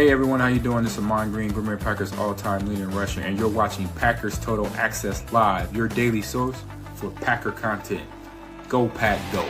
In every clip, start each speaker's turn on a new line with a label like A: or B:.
A: Hey everyone, how you doing? This is Amon Green, Green Bay Packers all-time leader in rushing, and you're watching Packers Total Access Live, your daily source for Packer content. Go Pack, go!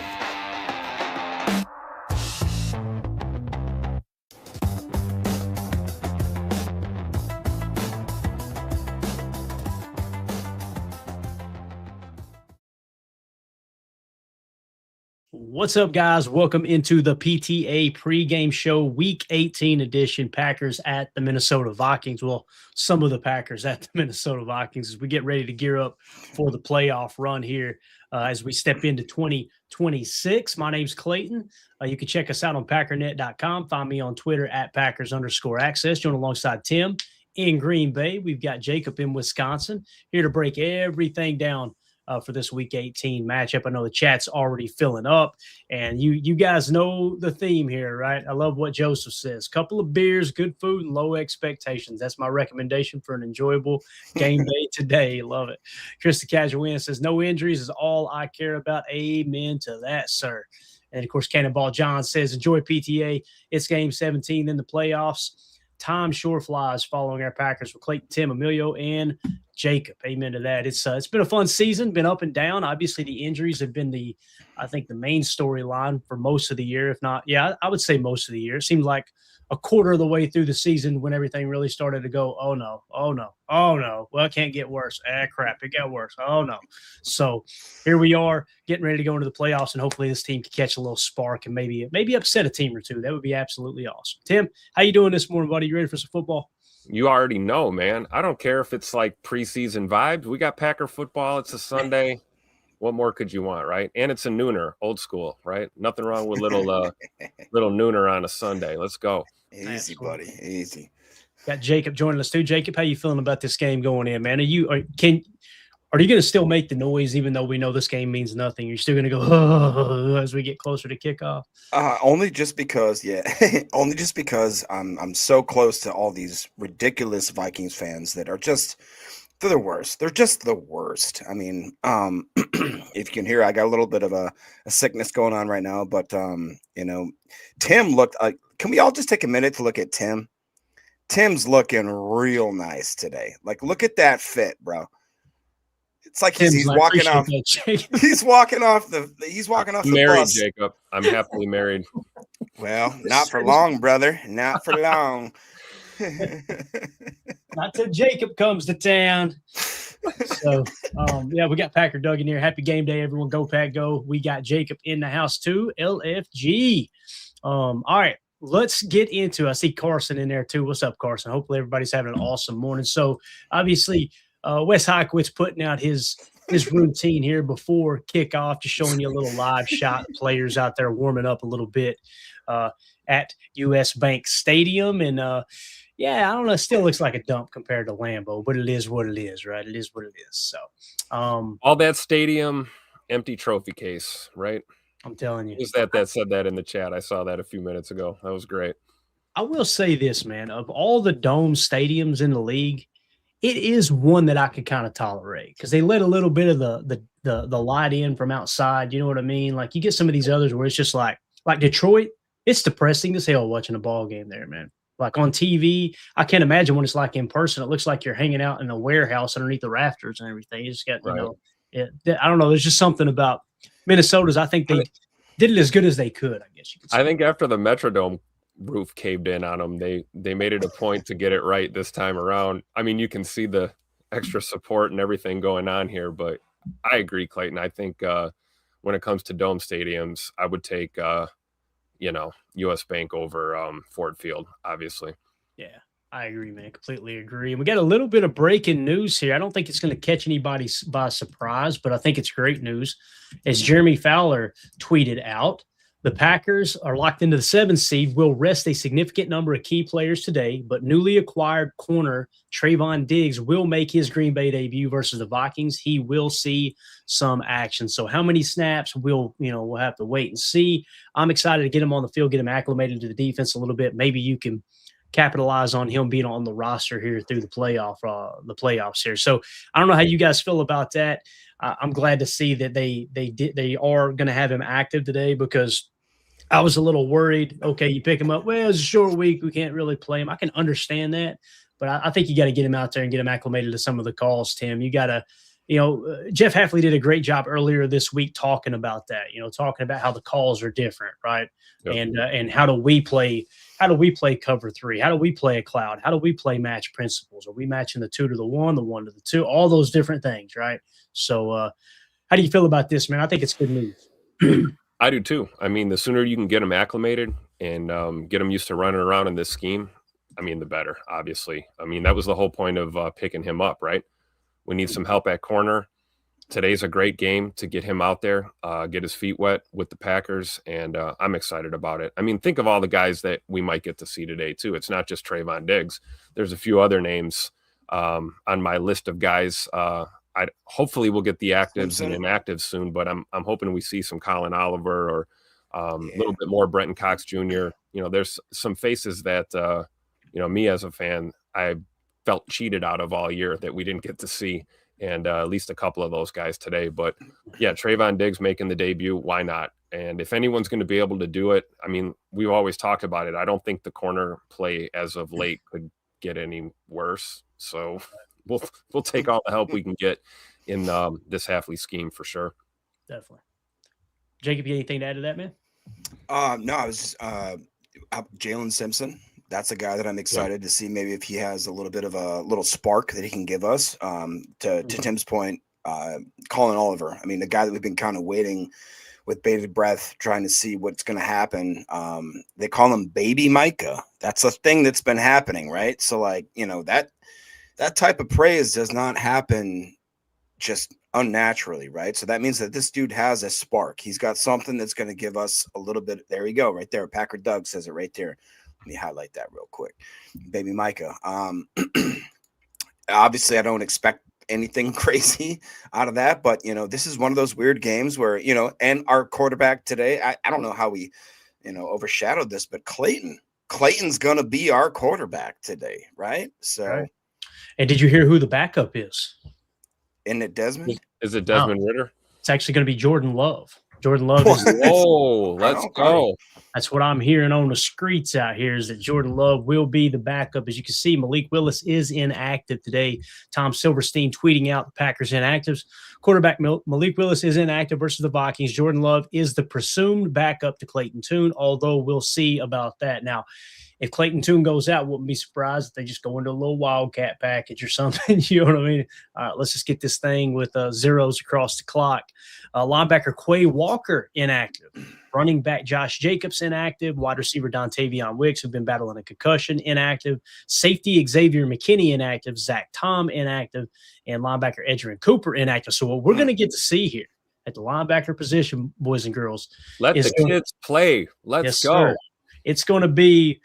B: What's up, guys? Welcome into the PTA pregame show, Week 18 edition. Packers at the Minnesota Vikings. Well, some of the Packers at the Minnesota Vikings as we get ready to gear up for the playoff run here as we step into 2026. My name's Clayton. You can check us out on packernet.com. Find me on Twitter at Packers_access. Join alongside Tim in Green Bay. We've got Jacob in Wisconsin here to break everything down for this Week 18 matchup. I know the chat's already filling up, and you guys know the theme here, right? I love what Joseph says. Couple of beers, good food, and low expectations. That's my recommendation for an enjoyable game day today. Love it. Krista Casualina says, no injuries is all I care about. Amen to that, sir. And, of course, Cannonball John says, enjoy PTA. It's Game 17 in the playoffs. Time sure flies following our Packers with Clayton, Tim, Emilio, and Jacob. Amen to that. It's been a fun season, been up and down. Obviously, the injuries have been the main storyline for most of the year. If not, I would say most of the year. It seemed like a quarter of the way through the season when everything really started to go, oh no. Well, it can't get worse. Crap, it got worse. Oh no. So here we are getting ready to go into the playoffs, and hopefully this team can catch a little spark and maybe upset a team or two. That would be absolutely awesome. Tim, how you doing this morning, buddy? You ready for some football?
C: You already know, man. I don't care if it's like preseason vibes. We got Packer football. It's a Sunday. What more could you want, right? And it's a nooner, old school, right? Nothing wrong with little nooner on a Sunday. Let's go.
D: Easy, buddy. Easy.
B: Got Jacob joining us too. Jacob, how you feeling about this game going in, man? Are you going to still make the noise even though we know this game means nothing? You're still going to go as we get closer to kickoff?
D: Only just because I'm so close to all these ridiculous Vikings fans that are they're the worst. They're just the worst. I mean, if you can hear, I got a little bit of a sickness going on right now, but Tim looked can we all just take a minute to look at Tim? Tim's looking real nice today. Like, look at that fit, bro. It's like he's walking off. He's walking off the
C: married,
D: bus.
C: Jacob. I'm happily married.
D: Well, not for long, brother. Not for long.
B: Not till Jacob comes to town. So, we got Packer Doug in here. Happy game day, everyone. Go Pack, go. We got Jacob in the house too. LFG. All right. Let's get into. I see Carson in there too. What's up, Carson? Hopefully everybody's having an awesome morning. So obviously, Wes Heikwitz putting out his routine here before kickoff, just showing you a little live shot. Players out there warming up a little bit at US Bank Stadium, and I don't know. It still looks like a dump compared to Lambeau, but it is what it is, right? It is what it is. So
C: all that stadium, empty trophy case, right?
B: I'm telling you.
C: Who's that said that in the chat? I saw that a few minutes ago. That was great.
B: I will say this, man. Of all the dome stadiums in the league, it is one that I could kind of tolerate because they let a little bit of the light in from outside. You know what I mean? Like you get some of these others where it's just like Detroit. It's depressing as hell watching a ball game there, man. Like on TV, I can't imagine what it's like in person. It looks like you're hanging out in a warehouse underneath the rafters and everything. You just got, I don't know. There's just something about Minnesota's. I think they did it as good as they could, I guess you could say.
C: I think after the Metrodome roof caved in on them, they made it a point to get it right this time around. I mean, you can see the extra support and everything going on here, but I agree, Clayton. I think when it comes to dome stadiums, I would take US Bank over Ford Field, obviously.
B: Yeah, I agree, man. Completely agree. And we got a little bit of breaking news here. I don't think it's going to catch anybody by surprise, but I think it's great news. As Jeremy Fowler tweeted out, the Packers are locked into the 7th seed, will rest a significant number of key players today, but newly acquired corner Trevon Diggs will make his Green Bay debut versus the Vikings. He will see some action. So how many snaps we'll have to wait and see. I'm excited to get him on the field, get him acclimated to the defense a little bit. Maybe you can capitalize on him being on the roster here through the playoffs here. So I don't know how you guys feel about that. I'm glad to see that they are going to have him active today because I was a little worried. Okay, you pick him up. Well, it's a short week. We can't really play him. I can understand that, but I think you got to get him out there and get him acclimated to some of the calls, Tim. You got to, Jeff Hafley did a great job earlier this week talking about that, talking about how the calls are different, right? Yep. And how do we play cover 3? How do we play a cloud? How do we play match principles? Are we matching the 2 to the 1, the 1 to the 2, all those different things, right? So how do you feel about this, man? I think it's good news.
C: I do too. I mean, the sooner you can get them acclimated and get them used to running around in this scheme, I mean, the better, obviously. I mean, that was the whole point of picking him up, right? We need some help at corner. Today's a great game to get him out there, get his feet wet with the Packers, and I'm excited about it. I mean, think of all the guys that we might get to see today, too. It's not just Trevon Diggs. There's a few other names on my list of guys. Hopefully we'll get the actives and inactives soon, but I'm hoping we see some Colin Oliver or a little bit more Brenton Cox Jr. There's some faces that, me as a fan, I felt cheated out of all year that we didn't get to see, and at least a couple of those guys today. But yeah, Trevon Diggs making the debut, why not? And if anyone's going to be able to do it, I mean, we've always talked about it. I don't think the corner play as of late could get any worse. So we'll take all the help we can get in this Hafley scheme for sure.
B: Definitely. Jacob, you anything to add to that, man?
D: No, I was just Jalen Simpson. That's a guy that I'm excited to see. Maybe if he has a little bit of a little spark that he can give us. To Tim's point, Colin Oliver. I mean, the guy that we've been kind of waiting with bated breath, trying to see what's going to happen. They call him Baby Micah. That's a thing that's been happening, right? So, like, that type of praise does not happen just unnaturally, right? So that means that this dude has a spark. He's got something that's going to give us a little bit. There you go, right there. Packer Doug says it right there. Let me highlight that real quick. Baby Micah. Obviously, I don't expect anything crazy out of that, but, this is one of those weird games where, and our quarterback today, I don't know how we, overshadowed this, but Clayton's going to be our quarterback today, right? So.
B: Right. And did you hear who the backup is?
D: Isn't it Desmond?
C: Is it Desmond Ridder?
B: It's actually going to be Jordan Love. Jordan Love is
C: let's go.
B: That's what I'm hearing on the streets out here is that Jordan Love will be the backup. As you can see, Malik Willis is inactive today. Tom Silverstein tweeting out the Packers inactives. Quarterback Malik Willis is inactive versus the Vikings. Jordan Love is the presumed backup to Clayton Tune, although we'll see about that. Now, if Clayton Tune goes out, wouldn't be surprised if they just go into a little wildcat package or something. You know what I mean? All right, let's just get this thing with zeros across the clock. Linebacker Quay Walker inactive. Running back Josh Jacobs inactive. Wide receiver Dontavion Wicks, who've been battling a concussion, inactive. Safety Xavier McKinney inactive. Zach Tom inactive. And linebacker Edgerrin Cooper inactive. So what we're going to get to see here at the linebacker position, boys and girls.
C: Let the kids play. Let's go.
B: Sir. It's going to be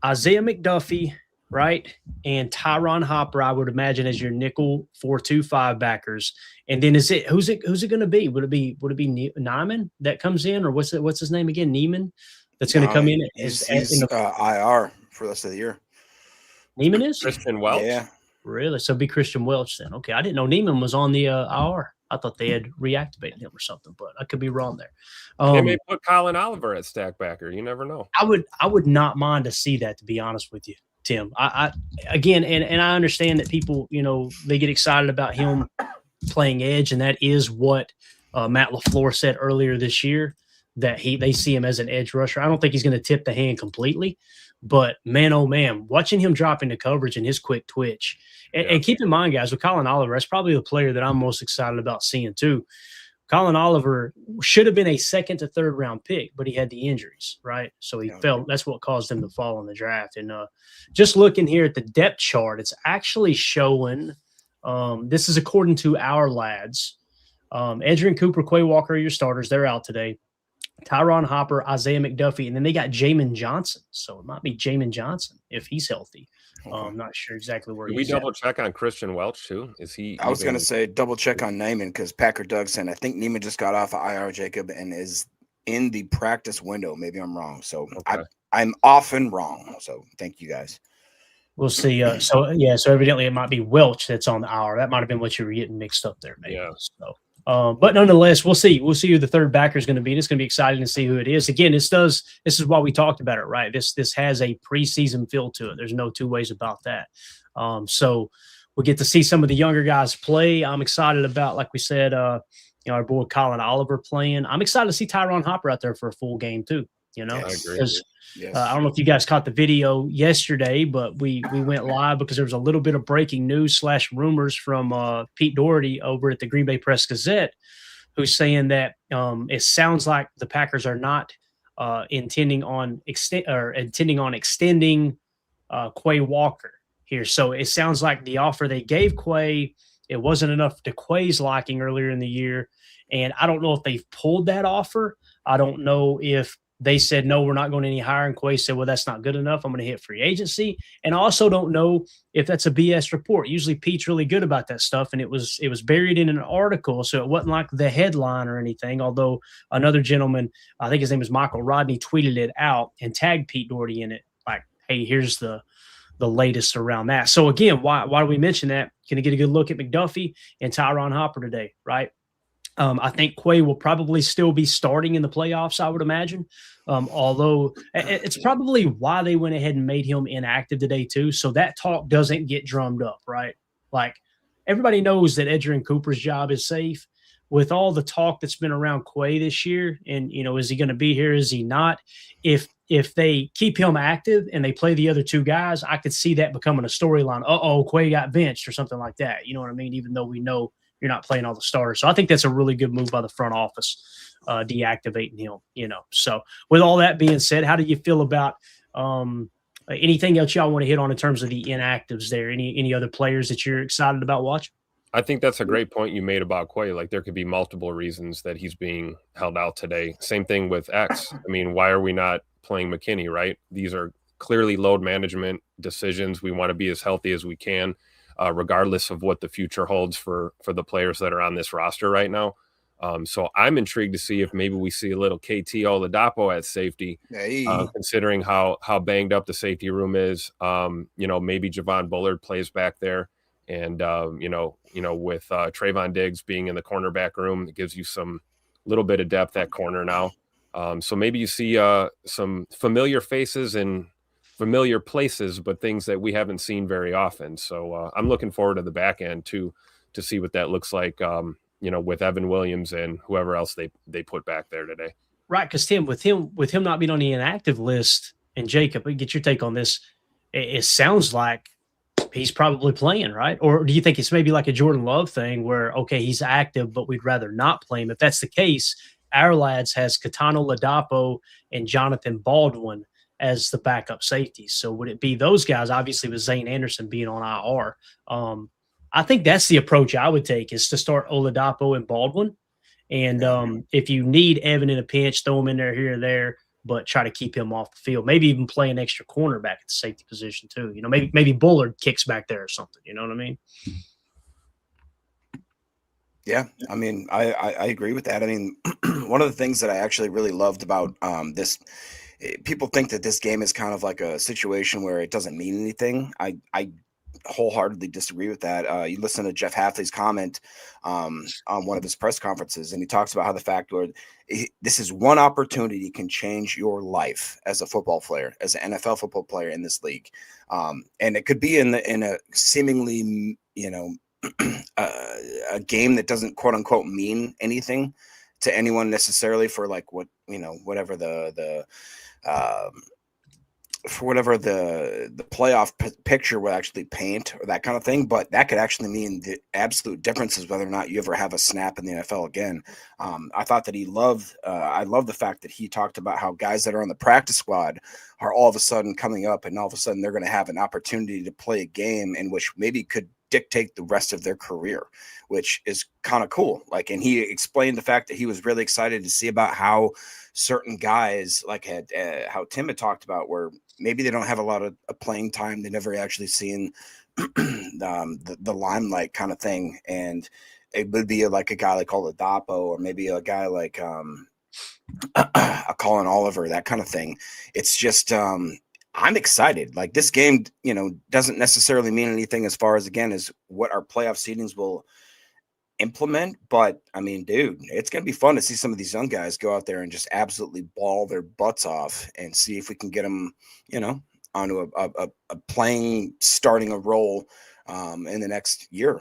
B: Isaiah McDuffie, right, and Tyron Hopper, I would imagine, as your nickel 4-2-5 backers. And then who's it going to be? Would it be Neiman that comes in, or what's his name again? Neiman that's going to come in
D: he's IR for the rest of the year.
B: Neiman is
C: Christian Welch.
B: Yeah, really. So it'd be Christian Welch then. Okay, I didn't know Neiman was on the IR. I thought they had reactivated him or something, but I could be wrong there.
C: They may put Colin Oliver at stackbacker. You never know.
B: I would not mind to see that, to be honest with you, Tim. I again, and I understand that people, they get excited about him playing edge, and that is what Matt LaFleur said earlier this year, that they see him as an edge rusher. I don't think he's going to tip the hand completely, but man, oh man, watching him drop into coverage and his quick twitch. And keep in mind, guys, with Colin Oliver, that's probably the player that I'm most excited about seeing too. Colin Oliver should have been a 2nd to 3rd round pick, but he had the injuries, right? So he fell. That's what caused him to fall in the draft. And just looking here at the depth chart, it's actually showing this is according to our lads. Edgerrin Cooper, Quay Walker are your starters. They're out today. Tyron Hopper, Isaiah McDuffie, and then they got Jamin Johnson. So it might be Jamin Johnson if he's healthy. I'm not sure exactly where he's at.
C: We double check on Christian Welch too. Is he?
D: I was going to say double check on Neiman because Packer Doug said I think Neiman just got off of IR, Jacob, and is in the practice window. Maybe I'm wrong. So I'm often wrong. So thank you guys.
B: We'll see. So evidently it might be Welch that's on the IR. That might have been what you were getting mixed up there, maybe.
C: Yeah.
B: So But nonetheless, we'll see. We'll see who the third backer is going to be. And it's going to be exciting to see who it is. Again, this is why we talked about it, right? This has a preseason feel to it. There's no two ways about that. So we'll get to see some of the younger guys play. I'm excited about, like we said, our boy Colin Oliver playing. I'm excited to see Tyron Hopper out there for a full game too.
C: I agree.
D: Yes.
B: I don't know if you guys caught the video yesterday, but we went live because there was a little bit of breaking news / rumors from Pete Doherty over at the Green Bay Press Gazette, who's saying that it sounds like the Packers are not intending on extending Quay Walker here. So it sounds like the offer they gave Quay, it wasn't enough to Quay's liking earlier in the year, and I don't know if they've pulled that offer. I don't know if they said, no, we're not going any higher. And Quay said, well, that's not good enough. I'm going to hit free agency. And I also don't know if that's a BS report. Usually Pete's really good about that stuff. And it was buried in an article. So it wasn't like the headline or anything. Although another gentleman, I think his name is Michael Rodney, tweeted it out and tagged Pete Doherty in it. Like, hey, here's the latest around that. So again, why do we mention that? Going to get a good look at McDuffie and Tyron Hopper today, right? I think Quay will probably still be starting in the playoffs, I would imagine. Although it's probably why they went ahead and made him inactive today too. So that talk doesn't get drummed up, right? Like everybody knows that Edgerrin Cooper's job is safe. With all the talk that's been around Quay this year, and is he going to be here? Is he not? If they keep him active and they play the other two guys, I could see that becoming a storyline. Quay got benched or something like that. You know what I mean? Even though we know you're not playing all the starters. So I think that's a really good move by the front office, deactivating him, So with all that being said, how do you feel about anything else y'all want to hit on in terms of the inactives there? Any other players that you're excited about watching?
C: I think that's a great point you made about Quay. Like there could be multiple reasons that he's being held out today. Same thing with X. I mean, why are we not playing McKinney, right? These are clearly load management decisions. We want to be as healthy as we can. Regardless of what the future holds for the players that are on this roster right now. So I'm intrigued to see if maybe we see a little KT Oladapo at safety, considering how banged up the safety room is. Maybe Javon Bullard plays back there. And, with Trevon Diggs being in the cornerback room, it gives you some little bit of depth at corner now. So maybe you see some familiar faces and familiar places, but things that we haven't seen very often. So I'm looking forward to the back end to see what that looks like, with Evan Williams and whoever else they put back there today.
B: Right. Because Tim, with him not being on the inactive list, and Jacob, get your take on this. It sounds like he's probably playing, right? Or do you think it's maybe like a Jordan Love thing where, okay, he's active, but we'd rather not play him? If that's the case, our lads has Katano Ladapo and Jonathan Baldwin as the backup safeties. So would it be those guys, obviously with Zane Anderson being on IR? I think that's the approach I would take, is to start Oladapo and Baldwin. And if you need Evan in a pinch, throw him in there here and there, but try to keep him off the field. Maybe even play an extra cornerback at the safety position too. Maybe Bullard kicks back there or something. You know what I mean?
D: Yeah, I mean, I agree with that. I mean, one of the things that I actually really loved about this, people think that this game is kind of like a situation where it doesn't mean anything. I wholeheartedly disagree with that. You listen to Jeff Hafley's comment on one of his press conferences, and he talks about how the fact where this is one opportunity can change your life as a football player, as an NFL football player in this league. And it could be in a seemingly, a game that doesn't quote unquote mean anything to anyone necessarily for like whatever for whatever the playoff picture would actually paint or that kind of thing. But that could actually mean the absolute differences whether or not you ever have a snap in the NFL again. I thought that I love the fact that he talked about how guys that are on the practice squad are all of a sudden coming up and all of a sudden they're going to have an opportunity to play a game in which maybe could dictate the rest of their career, which is kind of cool. Like, and he explained the fact that he was really excited to see about how certain guys how Tim had talked about where maybe they don't have a lot of playing time. They never actually seen the limelight kind of thing. And it would be like a guy like Oladapo or maybe a guy like a Colin Oliver, that kind of thing. It's just I'm excited. Like this game, doesn't necessarily mean anything as far as, again, as what our playoff seedings will implement. But I mean, dude, it's going to be fun to see some of these young guys go out there and just absolutely ball their butts off and see if we can get them, onto a playing, starting a role in the next year,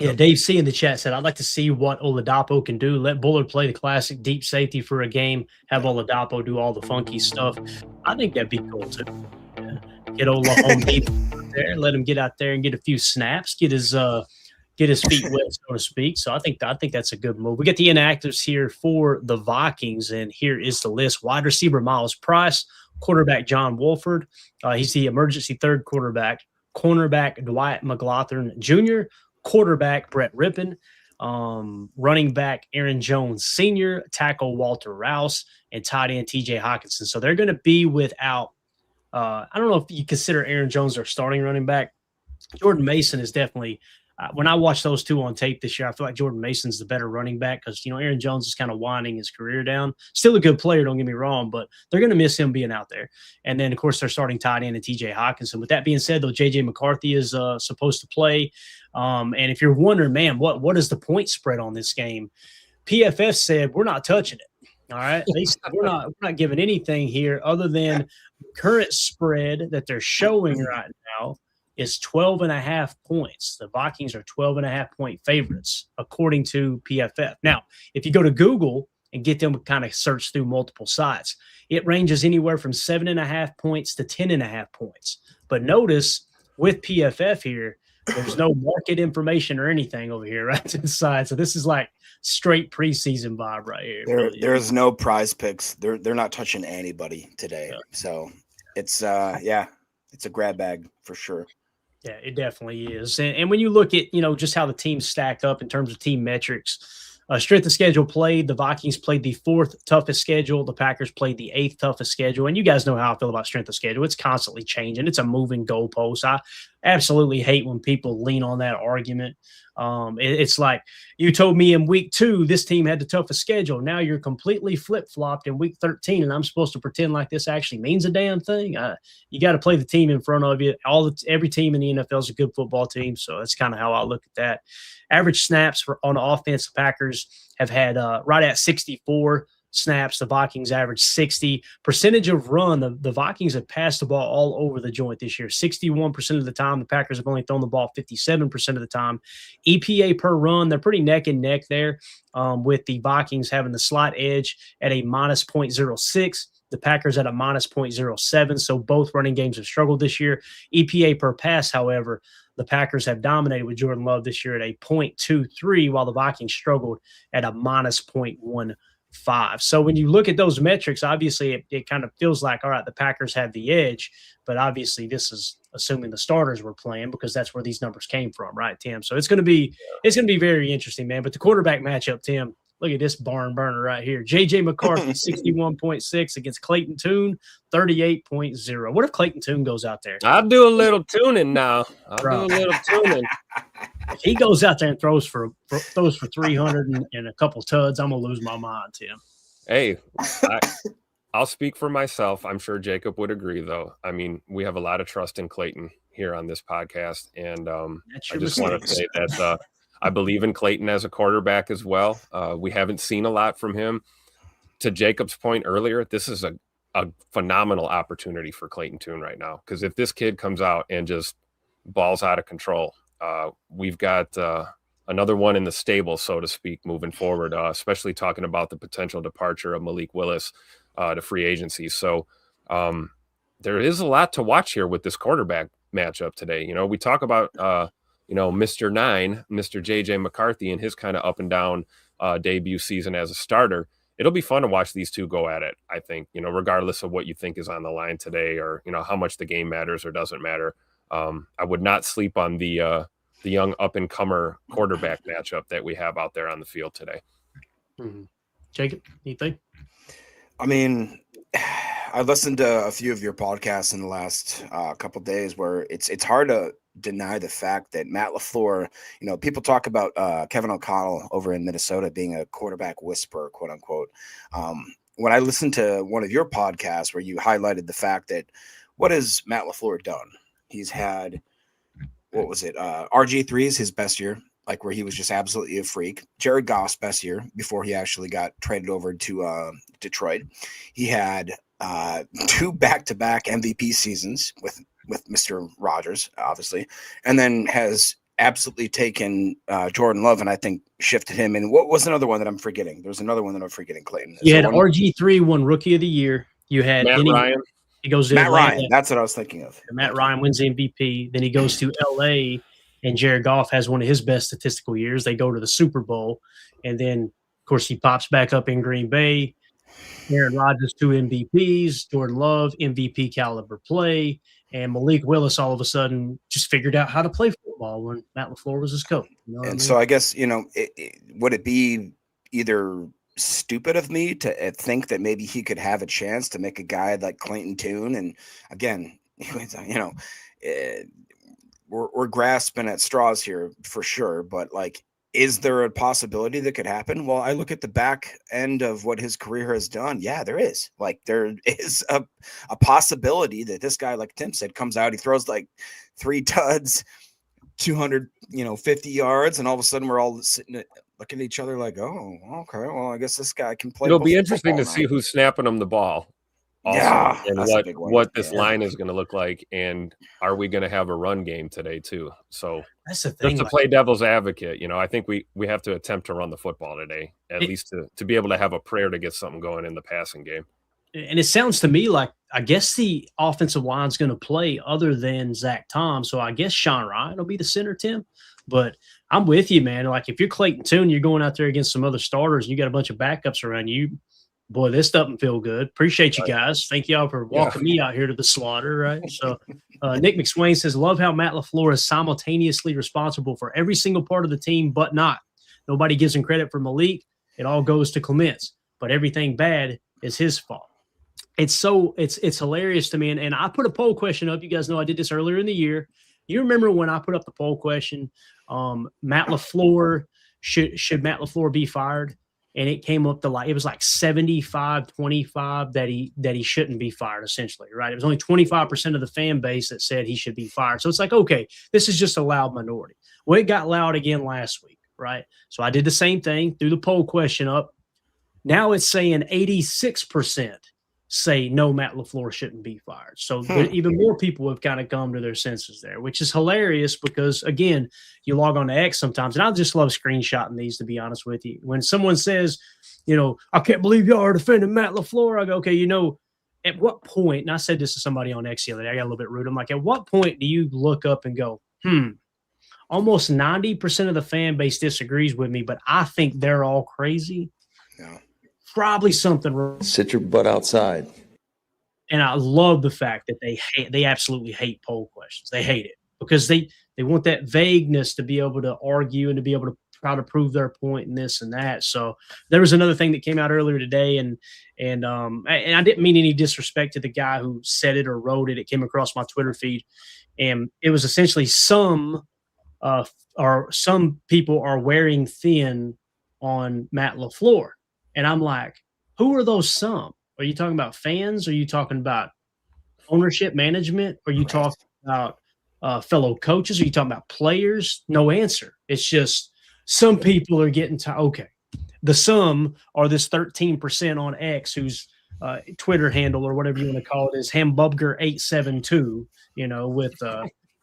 B: Yeah, Dave C in the chat said, I'd like to see what Oladapo can do. Let Bullard play the classic deep safety for a game. Have Oladapo do all the funky stuff. I think that'd be cool too. Yeah. Get Ola home deep there, let him get out there and get a few snaps, get his feet wet, so to speak. So I think that's a good move. We get the inactives here for the Vikings, and here is the list. Wide receiver Miles Price, quarterback John Wolford. He's the emergency third quarterback. Cornerback Dwight McLaughlin Jr., quarterback Brett Rippon, running back Aaron Jones Sr., tackle Walter Rouse, and tight end TJ Hawkinson. So they're going to be without I don't know if you consider Aaron Jones their starting running back. Jordan Mason is definitely when I watch those two on tape this year, I feel like Jordan Mason's the better running back because, Aaron Jones is kind of winding his career down. Still a good player, don't get me wrong, but they're going to miss him being out there. And then, of course, they're starting tight end and TJ Hawkinson. With that being said, though, J.J. McCarthy is supposed to play. And if you're wondering, man, what is the point spread on this game? PFF said, we're not touching it. All right. They said, we're not giving anything here other than current spread that they're showing right now is 12.5 points. The Vikings are 12.5 point favorites, according to PFF. Now, if you go to Google and get them to kind of search through multiple sites, it ranges anywhere from 7.5 points to 10.5 points. But notice with PFF here, there's no market information or anything over here right to the side. So this is like straight preseason vibe right here.
D: There's no prize picks. They're not touching anybody today. Yeah. So it's it's a grab bag for sure.
B: Yeah, it definitely is. And when you look at, just how the teams stack up in terms of team metrics, strength of schedule played, the Vikings played the 4th toughest schedule. The Packers played the 8th toughest schedule. And you guys know how I feel about strength of schedule. It's constantly changing. It's a moving goalpost. I absolutely hate when people lean on that argument. It's like you told me in week 2, this team had the toughest schedule. Now you're completely flip-flopped in week 13, and I'm supposed to pretend like this actually means a damn thing. You got to play the team in front of you. Every team in the NFL is a good football team, so that's kind of how I look at that. Average snaps on offense, the Packers have had right at 64 snaps. The Vikings average 60. Percentage of run, the Vikings have passed the ball all over the joint this year. 61% of the time. The Packers have only thrown the ball 57% of the time. EPA per run, they're pretty neck and neck there, with the Vikings having the slight edge at a minus 0.06. The Packers at a minus 0.07. So both running games have struggled this year. EPA per pass, however, the Packers have dominated with Jordan Love this year at a 0.23, while the Vikings struggled at a minus 0.15. So when you look at those metrics, obviously it kind of feels like, all right, the Packers have the edge, but obviously this is assuming the starters were playing because that's where these numbers came from, right, Tim? So it's going to be very interesting, man. But the quarterback matchup, Tim, look at this barn burner right here. J.J. McCarthy, 61.6 against Clayton Tune, 38.0. What if Clayton Tune goes out there?
C: I'll do a little tuning now. Do a little tuning.
B: If he goes out there and throws for 300 and a couple tuds, I'm going to lose my mind, Tim.
C: Hey, I'll speak for myself. I'm sure Jacob would agree, though. I mean, we have a lot of trust in Clayton here on this podcast. And I just want to say that I believe in Clayton as a quarterback as well. We haven't seen a lot from him. To Jacob's point earlier, this is a phenomenal opportunity for Clayton Tune right now. Because if this kid comes out and just balls out of control, we've got another one in the stable, so to speak, moving forward, especially talking about the potential departure of Malik Willis to free agency. So there is a lot to watch here with this quarterback matchup today. We talk about Mr. 9, Mr. J.J. McCarthy, and his kind of up and down debut season as a starter. It'll be fun to watch these two go at it, I think, regardless of what you think is on the line today or, how much the game matters or doesn't matter. I would not sleep on the young up-and-comer quarterback matchup that we have out there on the field today.
B: Mm-hmm. Jacob, anything?
D: I mean, I listened to a few of your podcasts in the last couple of days where it's hard to deny the fact that Matt LaFleur, people talk about Kevin O'Connell over in Minnesota being a quarterback whisperer, quote unquote. When I listened to one of your podcasts where you highlighted the fact that what has Matt LaFleur done? He's had, what was it? RG3 is his best year. like where he was just absolutely a freak. Jared Goff's best year before he actually got traded over to Detroit. He had 2 back-to-back MVP seasons with Mr. Rodgers, obviously, and then has absolutely taken Jordan Love and I think shifted him. And what was another one that I'm forgetting? There's another one that I'm forgetting, Clayton.
B: You had RG3 won Rookie of the Year. You had
C: Matt Ryan.
B: He goes to
D: Matt
B: Atlanta.
D: Ryan. That's what I was thinking of.
B: Matt Ryan wins the MVP. Then he goes to LA, and Jared Goff has one of his best statistical years. They go to the Super Bowl, and then of course he pops back up in Green Bay. Aaron Rodgers 2 MVPs, Jordan Love MVP caliber play, and Malik Willis all of a sudden just figured out how to play football when Matt LaFleur was his coach. You know what I mean?
D: So I guess would it be either stupid of me to think that maybe he could have a chance to make a guy like Clayton Tune? And again, we're grasping at straws here for sure, but like, is there a possibility that could happen? Well, I look at the back end of what his career has done. Yeah, there is. Like, there is a possibility that this guy, like Tim said, comes out, he throws like 3 tuds, 250 yards, and all of a sudden we're all sitting looking at each other like, oh, okay, well, I guess this guy can play.
C: It'll be interesting to see who's snapping him the ball. Also,
D: yeah,
C: and what this line is going to look like, and are we going to have a run game today too? So
B: that's the thing.
C: Just to play devil's advocate, I think we have to attempt to run the football today, at least to be able to have a prayer to get something going in the passing game.
B: And it sounds to me like I guess the offensive line's going to play other than Zach Tom, so I guess Sean Ryan will be the center, Tim. But I'm with you, man. Like if you're Clayton Tune, you're going out there against some other starters, and you got a bunch of backups around you. Boy, this doesn't feel good. Appreciate you guys. Thank y'all for walking me out here to the slaughter, right? So Nick McSwain says, love how Matt LaFleur is simultaneously responsible for every single part of the team, but not. Nobody gives him credit for Malik. It all goes to Clements, but everything bad is his fault. It's hilarious to me. And I put a poll question up. You guys know I did this earlier in the year. You remember when I put up the poll question, Matt LaFleur, should Matt LaFleur be fired? And it came up to it was like 75-25 that he shouldn't be fired, essentially, right? It was only 25% of the fan base that said he should be fired. So it's like, okay, this is just a loud minority. Well, it got loud again last week, right? So I did the same thing, threw the poll question up. Now it's saying 86% say no, Matt LaFleur shouldn't be fired. So even more people have kind of come to their senses there, which is hilarious because, again, you log on to X sometimes, and I just love screenshotting these, to be honest with you. When someone says, I can't believe y'all are defending Matt LaFleur, I go, okay, at what point, and I said this to somebody on X the other day, I got a little bit rude. I'm like, at what point do you look up and go, almost 90% of the fan base disagrees with me, but I think they're all crazy?
D: Yeah. Probably
B: something wrong.
E: Sit your butt outside.
B: And I love the fact that they absolutely hate poll questions. They hate it because they want that vagueness to be able to argue and to be able to try to prove their point and this and that. So there was another thing that came out earlier today, and I didn't mean any disrespect to the guy who said it or wrote it. It came across my Twitter feed, and it was essentially some people are wearing thin on Matt LaFleur. And I'm like, who are those some? Are you talking about fans? Are you talking about ownership, management? Are you talking about fellow coaches? Are you talking about players? No answer. It's just some people are getting to, okay. The some are this 13% on X whose Twitter handle or whatever you want to call it is Hambubger872,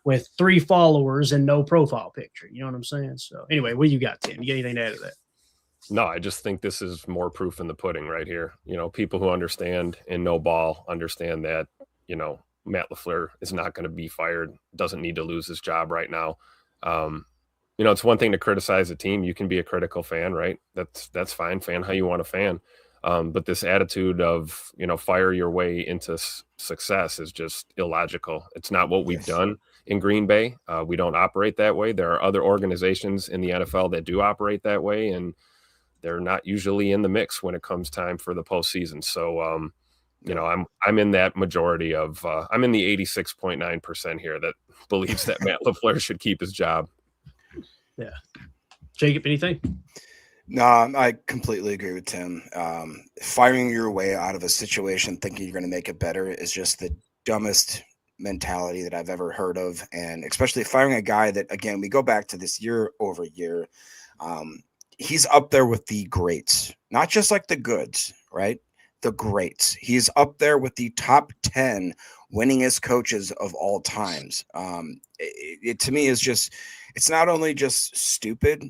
B: with 3 followers and no profile picture. You know what I'm saying? So anyway, what you got, Tim? You got anything to add to that?
C: No, I just think this is more proof in the pudding right here. People who understand and know ball understand that, Matt LaFleur is not going to be fired, doesn't need to lose his job right now. It's one thing to criticize a team. You can be a critical fan, right? That's fine. Fan how you want to fan. But this attitude of, fire your way into success is just illogical. It's not what we've done in Green Bay. We don't operate that way. There are other organizations in the NFL that do operate that way, and they're not usually in the mix when it comes time for the postseason. So, I'm in that majority of I'm in the 86.9% here that believes that Matt LaFleur should keep his job.
B: Yeah. Jacob, anything?
D: No, I completely agree with Tim. Firing your way out of a situation thinking you're going to make it better is just the dumbest mentality that I've ever heard of. And especially firing a guy that, again, we go back to this year over year. He's up there with the greats, not just like the goods, right? The greats. He's up there with the top 10 winningest coaches of all times. It to me is just, it's not only just stupid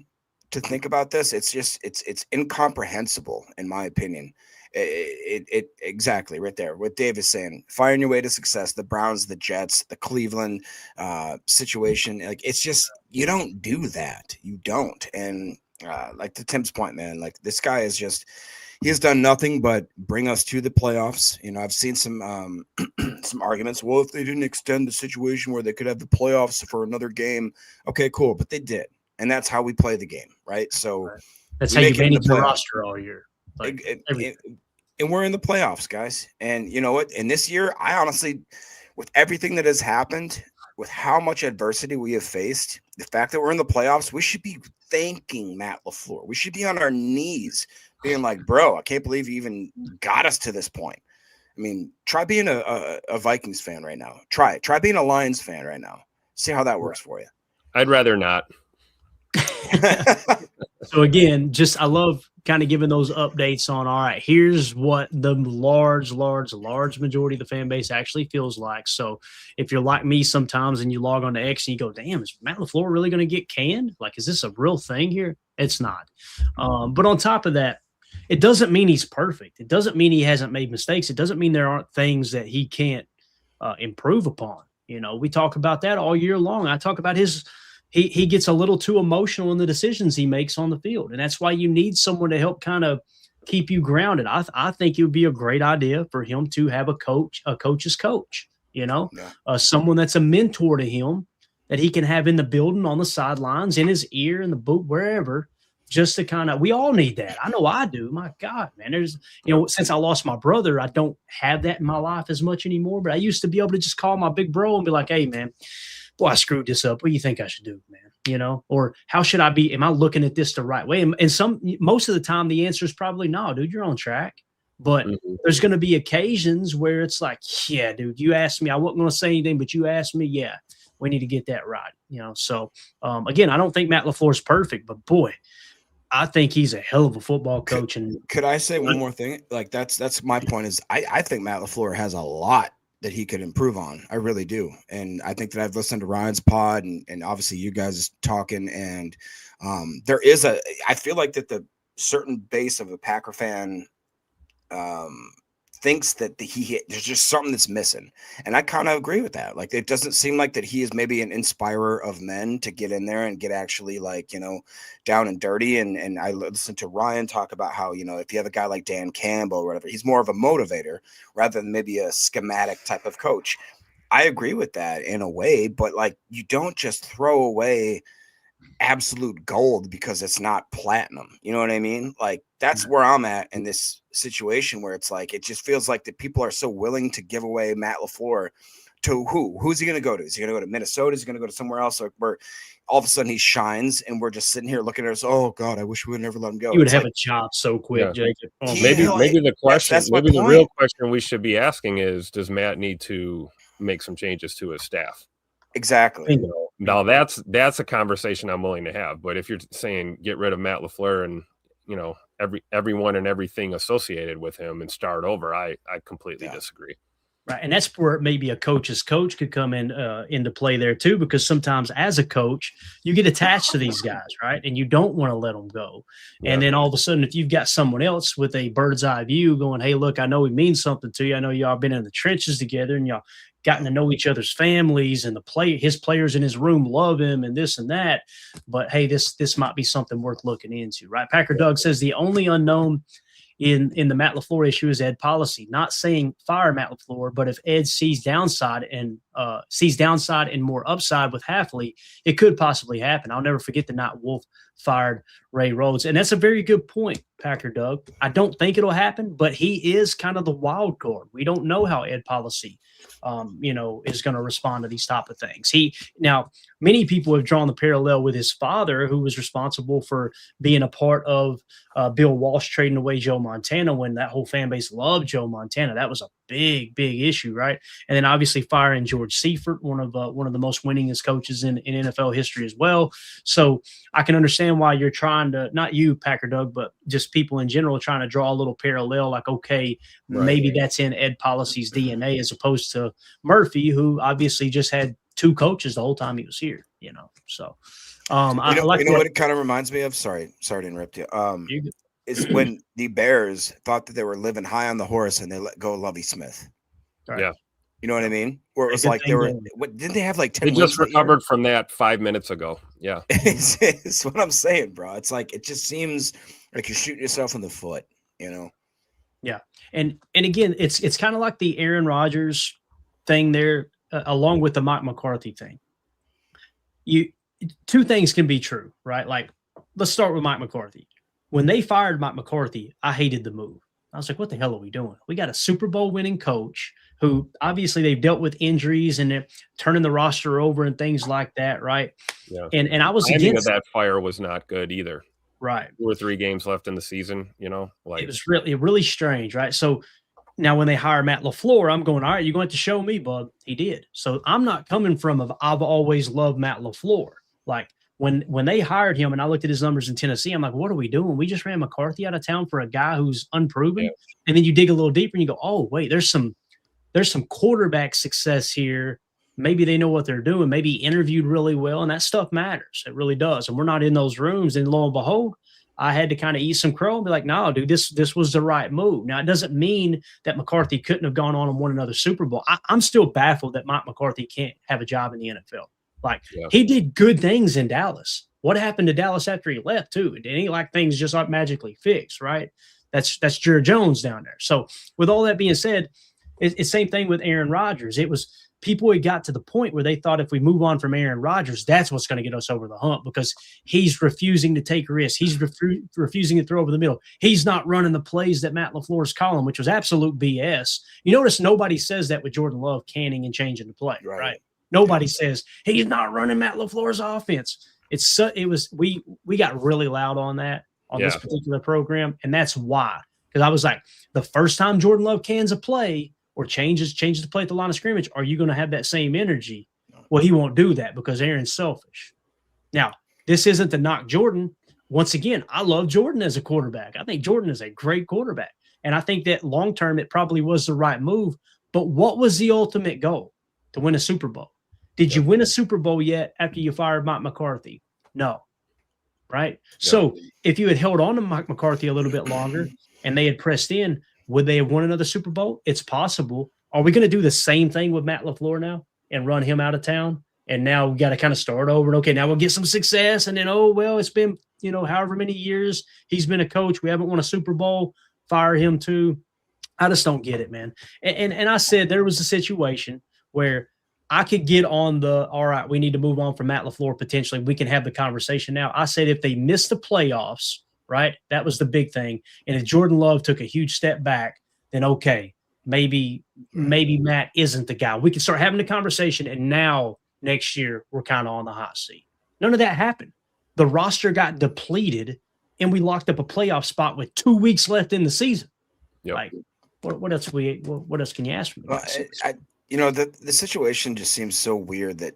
D: to think about this, it's incomprehensible in my opinion. It exactly right there. What Dave is saying, firing your way to success, the Browns, the Jets, the Cleveland situation. Like, it's just, you don't do that. You don't. And like to Tim's point, man, like this guy is just, he has done nothing but bring us to the playoffs. You know, I've seen some some arguments. Well, if they didn't extend the situation where they could have the playoffs for another game, okay, cool. But they did. And that's how we play the game, right? So
B: that's how you manage the roster all year. Like
D: and we're in the playoffs, guys. And you know what? In this year, I honestly, with everything that has happened, with how much adversity we have faced, the fact that we're in the playoffs, we should be thanking Matt LaFleur. We should be on our knees being like, bro, I can't believe you even got us to this point. I mean, try being a Vikings fan right now. Try being a Lions fan right now. See how that works for you.
C: I'd rather not.
B: So again, just I love kind of giving those updates on, all right, here's what the large majority of the fan base actually feels like. So if you're like me sometimes and you log on to X and you go, damn, is Matt LaFleur really going to get canned? Like, is this a real thing here? It's not. But on top of that, it doesn't mean he's perfect. It doesn't mean he hasn't made mistakes. It doesn't mean there aren't things that he can't improve upon. You know, we talk about that all year long. I talk about his he gets a little too emotional in the decisions he makes on the field. And that's why you need someone to help kind of keep you grounded. I think it would be a great idea for him to have a coach's coach, you know, someone that's a mentor to him that he can have in the building, on the sidelines, in his ear, in the boot, wherever, just to kind of, we all need that. I know I do. My God, man, there's, you know, since I lost my brother, I don't have that in my life as much anymore, but I used to be able to just call my big bro and be like, hey, man, boy, I screwed this up. What do you think I should do, man? You know, or how should I be? Am I looking at this the right way? And most of the time, the answer is probably no, dude, you're on track. But there's going to be occasions where it's like, yeah, dude, you asked me. I wasn't going to say anything, but you asked me. Yeah, we need to get that right. You know, so again, I don't think Matt LaFleur is perfect, but boy, I think he's a hell of a football coach.
D: Could I say one more thing? Like that's my point is I think Matt LaFleur has a lot that he could improve on. I really do. And I think that I've listened to Ryan's pod and obviously you guys talking, and there is I feel like that the certain base of a Packer fan thinks that there's just something that's missing. And I kind of agree with that. Like, it doesn't seem like that he is maybe an inspirer of men to get in there and get actually, like, you know, down and dirty. And I listened to Ryan talk about how, you know, if you have a guy like Dan Campbell or whatever, he's more of a motivator rather than maybe a schematic type of coach. I agree with that in a way, but like, you don't just throw away absolute gold because it's not platinum. You know what I mean? Like, that's where I'm at in this situation, where it's like, it just feels like that people are so willing to give away Matt LaFleur to who's he going to go to? Is he going to go to Minnesota? Is he going to go to somewhere else? Like, where all of a sudden he shines and we're just sitting here looking at us. Oh God, I wish we would never let him go.
B: He would have a job so quick, Jacob.
C: Oh, maybe the question, maybe the real question we should be asking is, does Matt need to make some changes to his staff?
D: Exactly.
C: You know, now that's a conversation I'm willing to have. But if you're saying get rid of Matt LaFleur and, you know, everyone and everything associated with him and start over, I completely disagree.
B: Right. And that's where maybe a coach's coach could come into play there too, because sometimes as a coach, you get attached to these guys, right? And you don't want to let them go. Yeah. And then all of a sudden, if you've got someone else with a bird's eye view going, hey, look, I know he means something to you. I know y'all been in the trenches together and y'all gotten to know each other's families, and his players in his room love him and this and that. But hey, this might be something worth looking into, right? Packer Doug says the only unknown in the Matt LaFleur issue is Ed policy. Not saying fire Matt LaFleur, but if Ed sees downside and more upside with Hafley, it could possibly happen. I'll never forget the night Wolf fired Ray Rhodes. And that's a very good point, Packer Doug. I don't think it'll happen, but he is kind of the wild card. We don't know how Ed policy is going to respond to these type of things. Now, many people have drawn the parallel with his father, who was responsible for being a part of Bill Walsh trading away Joe Montana when that whole fan base loved Joe Montana. That was a big issue, right? And then obviously firing George Seifert, one of the most winningest coaches in NFL history as well. So I can understand why you're trying to, not you, Packer Doug, but just people in general trying to draw a little parallel, like, okay, maybe that's in Ed Policy's DNA as opposed to Murphy, who obviously just had 2 coaches the whole time he was here, So I like
D: what it kind of reminds me of. Sorry to interrupt you. Is when the Bears thought that they were living high on the horse and they let go Lovie Smith.
B: Right.
C: Yeah.
D: You know what I mean? Where it was like they were. Didn't they have like 10?
C: They just recovered from that 5 minutes ago. Yeah,
D: it's what I'm saying, bro. It's like it just seems like you're shooting yourself in the foot.
B: Yeah, and again, it's kind of like the Aaron Rodgers thing there, along with the Mike McCarthy thing. 2 things can be true, right? Like, let's start with Mike McCarthy. When they fired Mike McCarthy, I hated the move. I was like, what the hell are we doing? We got a Super Bowl winning coach who obviously they've dealt with injuries and they're turning the roster over and things like that, right?
C: Yeah.
B: And I was
C: against that fire was not good either.
B: Right.
C: 2 or 3 games left in the season, like
B: it was really strange, right? So now when they hire Matt LaFleur, I'm going, all right, you're going to show me, bud. He did. So I'm not coming from I've always loved Matt LaFleur. Like, when they hired him and I looked at his numbers in Tennessee, I'm like, what are we doing? We just ran McCarthy out of town for a guy who's unproven. Yeah. And then you dig a little deeper and you go, oh, wait, there's some quarterback success here. Maybe they know what they're doing. Maybe he interviewed really well, and that stuff matters. It really does. And we're not in those rooms. And lo and behold, I had to kind of eat some crow and be like, no, dude, this was the right move. Now, it doesn't mean that McCarthy couldn't have gone on and won another Super Bowl. I'm still baffled that Mike McCarthy can't have a job in the NFL. Like, he did good things in Dallas. What happened to Dallas after he left, too? It ain't like things just aren't magically fixed, right? That's Jerry Jones down there. So with all that being said, it's same thing with Aaron Rodgers. It was people had got to the point where they thought if we move on from Aaron Rodgers, that's what's going to get us over the hump because he's refusing to take risks. He's refusing to throw over the middle. He's not running the plays that Matt LaFleur's calling, which was absolute BS. You notice nobody says that with Jordan Love canning and changing the play, right? Nobody says he's not running Matt LaFleur's offense. We got really loud on that on this particular program, and that's why. Because I was like, the first time Jordan Love cans a play or changes the play at the line of scrimmage, are you going to have that same energy? Well, he won't do that because Aaron's selfish. Now, this isn't to knock Jordan. Once again, I love Jordan as a quarterback. I think Jordan is a great quarterback, and I think that long term it probably was the right move. But what was the ultimate goal? To win a Super Bowl. Did you win a Super Bowl yet after you fired Mike McCarthy? No. Right? So if you had held on to Mike McCarthy a little bit longer and they had pressed in, would they have won another Super Bowl? It's possible. Are we going to do the same thing with Matt LaFleur now and run him out of town? And now we got to kind of start over. And okay, now we'll get some success. And then, it's been, however many years he's been a coach. We haven't won a Super Bowl. Fire him too. I just don't get it, man. And I said there was a situation where I could get on all right, we need to move on from Matt LaFleur potentially. We can have the conversation now. I said if they missed the playoffs, right, that was the big thing. And if Jordan Love took a huge step back, then okay, maybe Matt isn't the guy. We can start having the conversation, and now next year we're kind of on the hot seat. None of that happened. The roster got depleted, and we locked up a playoff spot with 2 weeks left in the season.
C: Yep.
B: Like, what else can you ask from me?
D: The situation just seems so weird that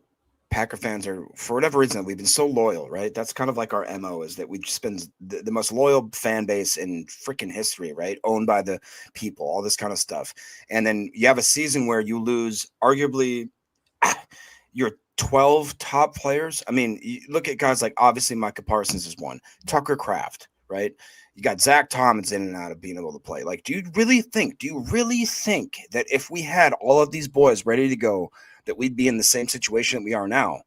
D: Packer fans are, for whatever reason, we've been so loyal, right? That's kind of like our MO is that we just been the most loyal fan base in freaking history, right? Owned by the people, all this kind of stuff. And then you have a season where you lose arguably your 12 top players. I mean, you look at guys like obviously Micah Parsons is one, Tucker Kraft, right? You got Zach Thomas in and out of being able to play. Like, do you really think that if we had all of these boys ready to go, that we'd be in the same situation that we are now?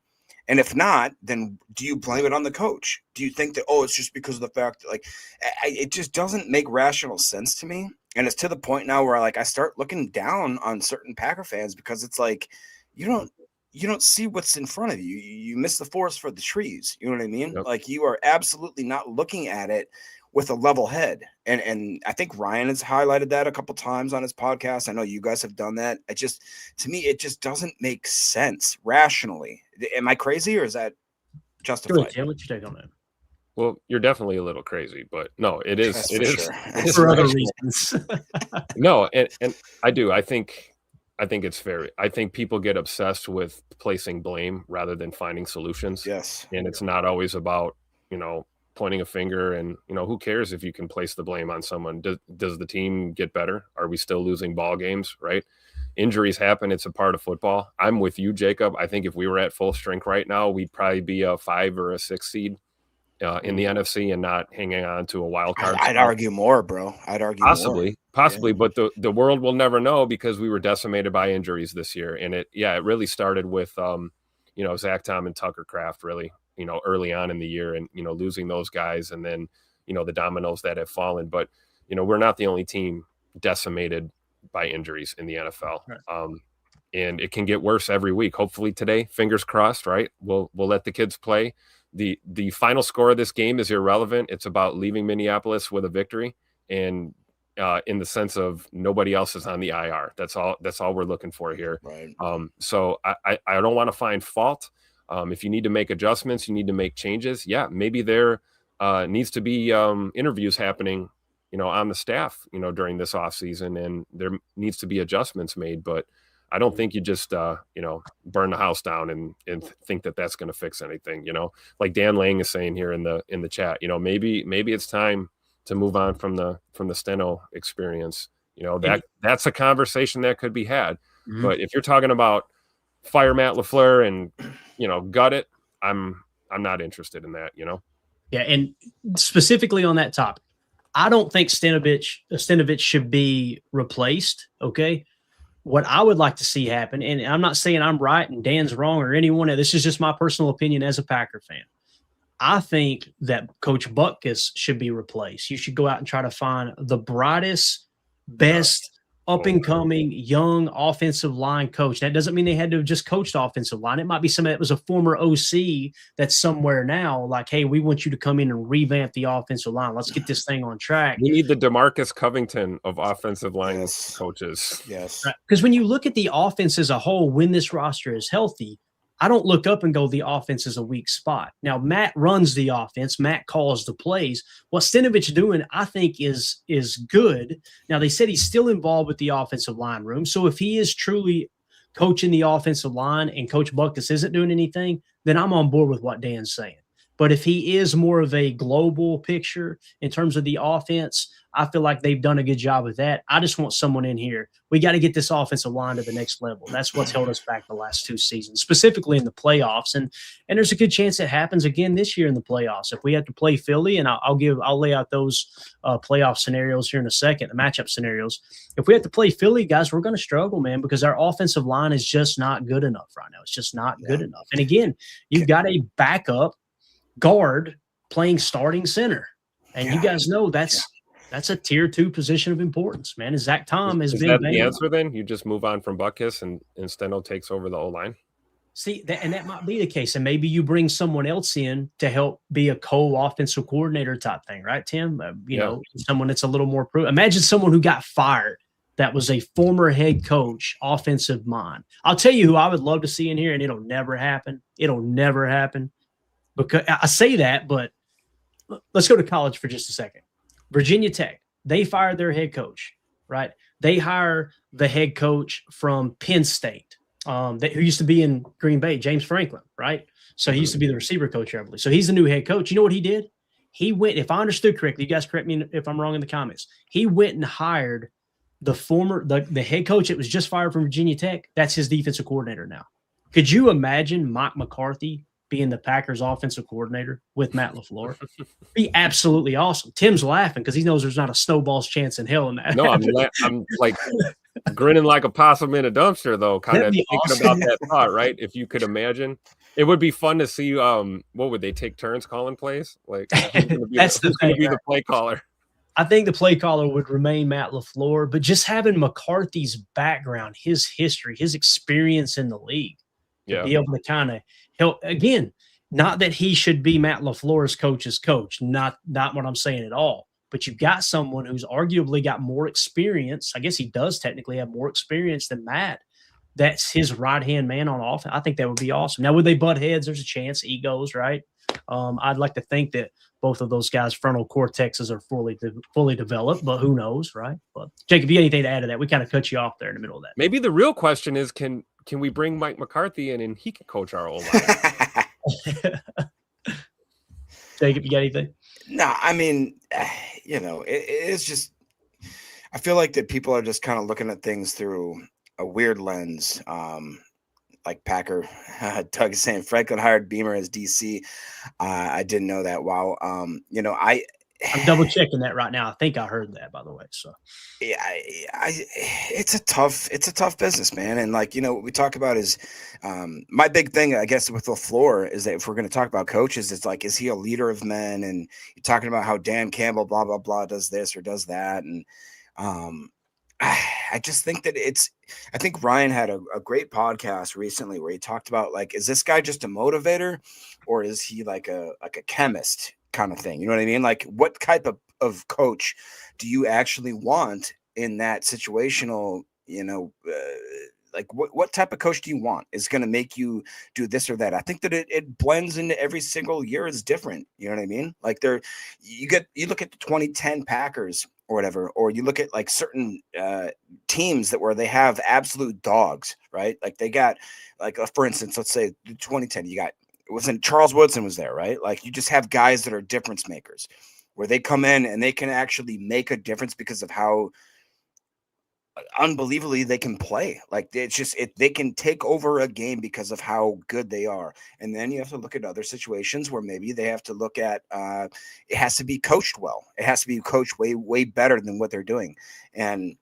D: And if not, then do you blame it on the coach? Do you think that, it's just because of the fact that, it just doesn't make rational sense to me. And it's to the point now where, I start looking down on certain Packer fans because it's like, you don't see what's in front of you. You miss the forest for the trees. You know what I mean? Yep. You are absolutely not looking at it with a level head. And I think Ryan has highlighted that a couple times on his podcast. I know you guys have done that. To me, it just doesn't make sense rationally. Am I crazy or is that justified?
B: Tim, what's your take on that?
C: Well, you're definitely a little crazy, but no, it is.
D: That's
C: It
D: for
C: is.
D: sure.
C: It is
B: For other
C: rational.
B: reasons.
C: No, and I do. I think it's fair. I think people get obsessed with placing blame rather than finding solutions.
D: Yes.
C: And it's not always about, pointing a finger and, who cares if you can place the blame on someone? Does the team get better? Are we still losing ball games, right? Injuries happen. It's a part of football. I'm with you, Jacob. I think if we were at full strength right now, we'd probably be a 5 or a 6 seed in the NFC and not hanging on to a wild card.
D: I'd argue more, bro. I'd argue
C: Possibly,
D: more.
C: but the world will never know because we were decimated by injuries this year. And it really started with, Zach Tom and Tucker Kraft really, early on in the year and, losing those guys and then, the dominoes that have fallen. But, we're not the only team decimated by injuries in the NFL.
B: Right.
C: And it can get worse every week. Hopefully today, fingers crossed, right? We'll let the kids play. The final score of this game is irrelevant. It's about leaving Minneapolis with a victory. And in the sense of nobody else is on the IR. That's all we're looking for here.
D: Right.
C: So I don't want to find fault. If you need to make adjustments, you need to make changes. Yeah, maybe there needs to be interviews happening, on the staff, during this off season, and there needs to be adjustments made. But I don't think you just burn the house down and think that that's going to fix anything. Like Dan Lang is saying here in the chat. Maybe it's time to move on from the Steno experience. That's a conversation that could be had. Mm-hmm. But if you're talking about fire Matt LaFleur and gut it, I'm not interested in that.
B: Yeah, and specifically on that topic, I don't think Stenovich should be replaced. Okay. What I would like to see happen, and I'm not saying I'm right and Dan's wrong or anyone, this is just my personal opinion as a Packer fan. I think that Coach Butkus should be replaced. You should go out and try to find the brightest, best, up-and-coming, young offensive line coach. That doesn't mean they had to have just coached offensive line. It might be somebody that was a former OC that's somewhere now, like, hey, we want you to come in and revamp the offensive line. Let's get this thing on track.
C: We need the DeMarcus Covington of offensive line coaches.
D: Yes.
B: Because when you look at the offense as a whole, when this roster is healthy, I don't look up and go, the offense is a weak spot. Now, Matt runs the offense. Matt calls the plays. What Stenovich doing, I think, is good. Now, they said he's still involved with the offensive line room. So if he is truly coaching the offensive line and Coach Butkus isn't doing anything, then I'm on board with what Dan's saying. But if he is more of a global picture in terms of the offense, I feel like they've done a good job with that. I just want someone in here. We got to get this offensive line to the next level. That's what's held us back the last 2 seasons, specifically in the playoffs. And there's a good chance it happens again this year in the playoffs. If we have to play Philly, and I'll lay out those playoff scenarios here in a second, the matchup scenarios. If we have to play Philly, guys, we're going to struggle, man, because our offensive line is just not good enough right now. It's just not good enough. And again, you've got a backup guard playing starting center. And you guys know that's a tier 2 position of importance, man. Zach Tom has been. Is
C: that the answer then? You just move on from Butkus and Steno takes over the O-line?
B: See, that might be the case. And maybe you bring someone else in to help be a co-offensive coordinator type thing, right, Tim? You know, someone that's a little more proven. Imagine someone who got fired that was a former head coach, offensive mind. I'll tell you who I would love to see in here, and it'll never happen. It'll never happen. Because I say that, but let's go to college for just a second. Virginia Tech, they fired their head coach, right? They hire the head coach from Penn State, who used to be in Green Bay, James Franklin, right? So he used to be the receiver coach, I believe. So he's the new head coach. You know what he did? He went, if I understood correctly, you guys correct me if I'm wrong in the comments. He went and hired the head coach that was just fired from Virginia Tech. That's his defensive coordinator now. Could you imagine Mike McCarthy being the Packers offensive coordinator with Matt LaFleur? Be absolutely awesome. Tim's laughing because he knows there's not a snowball's chance in hell in that.
C: No, I'm like grinning like a possum in a dumpster, though, kind of thinking about that thought, right? If you could imagine, it would be fun to see. What would they take turns calling plays? Like, who's going to be the play caller?
B: I think the play caller would remain Matt LaFleur, but just having McCarthy's background, his history, his experience in the league, to be able to kind of help. Again, not that he should be Matt LaFleur's coach's coach, not what I'm saying at all. But you've got someone who's arguably got more experience. I guess he does technically have more experience than Matt. That's his right-hand man on offense. I think that would be awesome. Now, would they butt heads? There's a chance. Egos, right? I'd like to think that both of those guys' frontal cortexes are fully developed, but who knows, right? But Jacob, you got anything to add to that? We kind of cut you off there in the middle of that.
C: Maybe the real question is, can we bring Mike McCarthy in and he can coach our O-line?
B: Jacob, you got anything?
D: No, I mean, it's just, I feel like that people are just kind of looking at things through a weird lens. Like Packer, Doug is saying Franklin hired Beamer as DC. I didn't know that. Wow. I'm
B: double checking that right now. I think I heard that, by the way. So
D: yeah, it's a tough business, man. And like, what we talk about is my big thing, I guess, with LaFleur is that if we're going to talk about coaches, it's like, is he a leader of men? And you're talking about how Dan Campbell, blah, blah, blah, does this or does that. And I just think that I think Ryan had a great podcast recently where he talked about, like, is this guy just a motivator or is he like a chemist kind of thing? You know what I mean? Like, what type of coach do you actually want in that situational, like what type of coach do you want is going to make you do this or that? I think that it blends into every single year is different. You know what I mean? Like you look at the 2010 Packers or whatever, or you look at like certain teams where they have absolute dogs, right? Like they got like, for instance, let's say 2010, Charles Woodson was there, right? Like you just have guys that are difference makers where they come in and they can actually make a difference because of how unbelievably they can play. Like it's just they can take over a game because of how good they are. And then you have to look at other situations where maybe they have to look at it has to be coached well. It has to be coached way better than what they're doing. And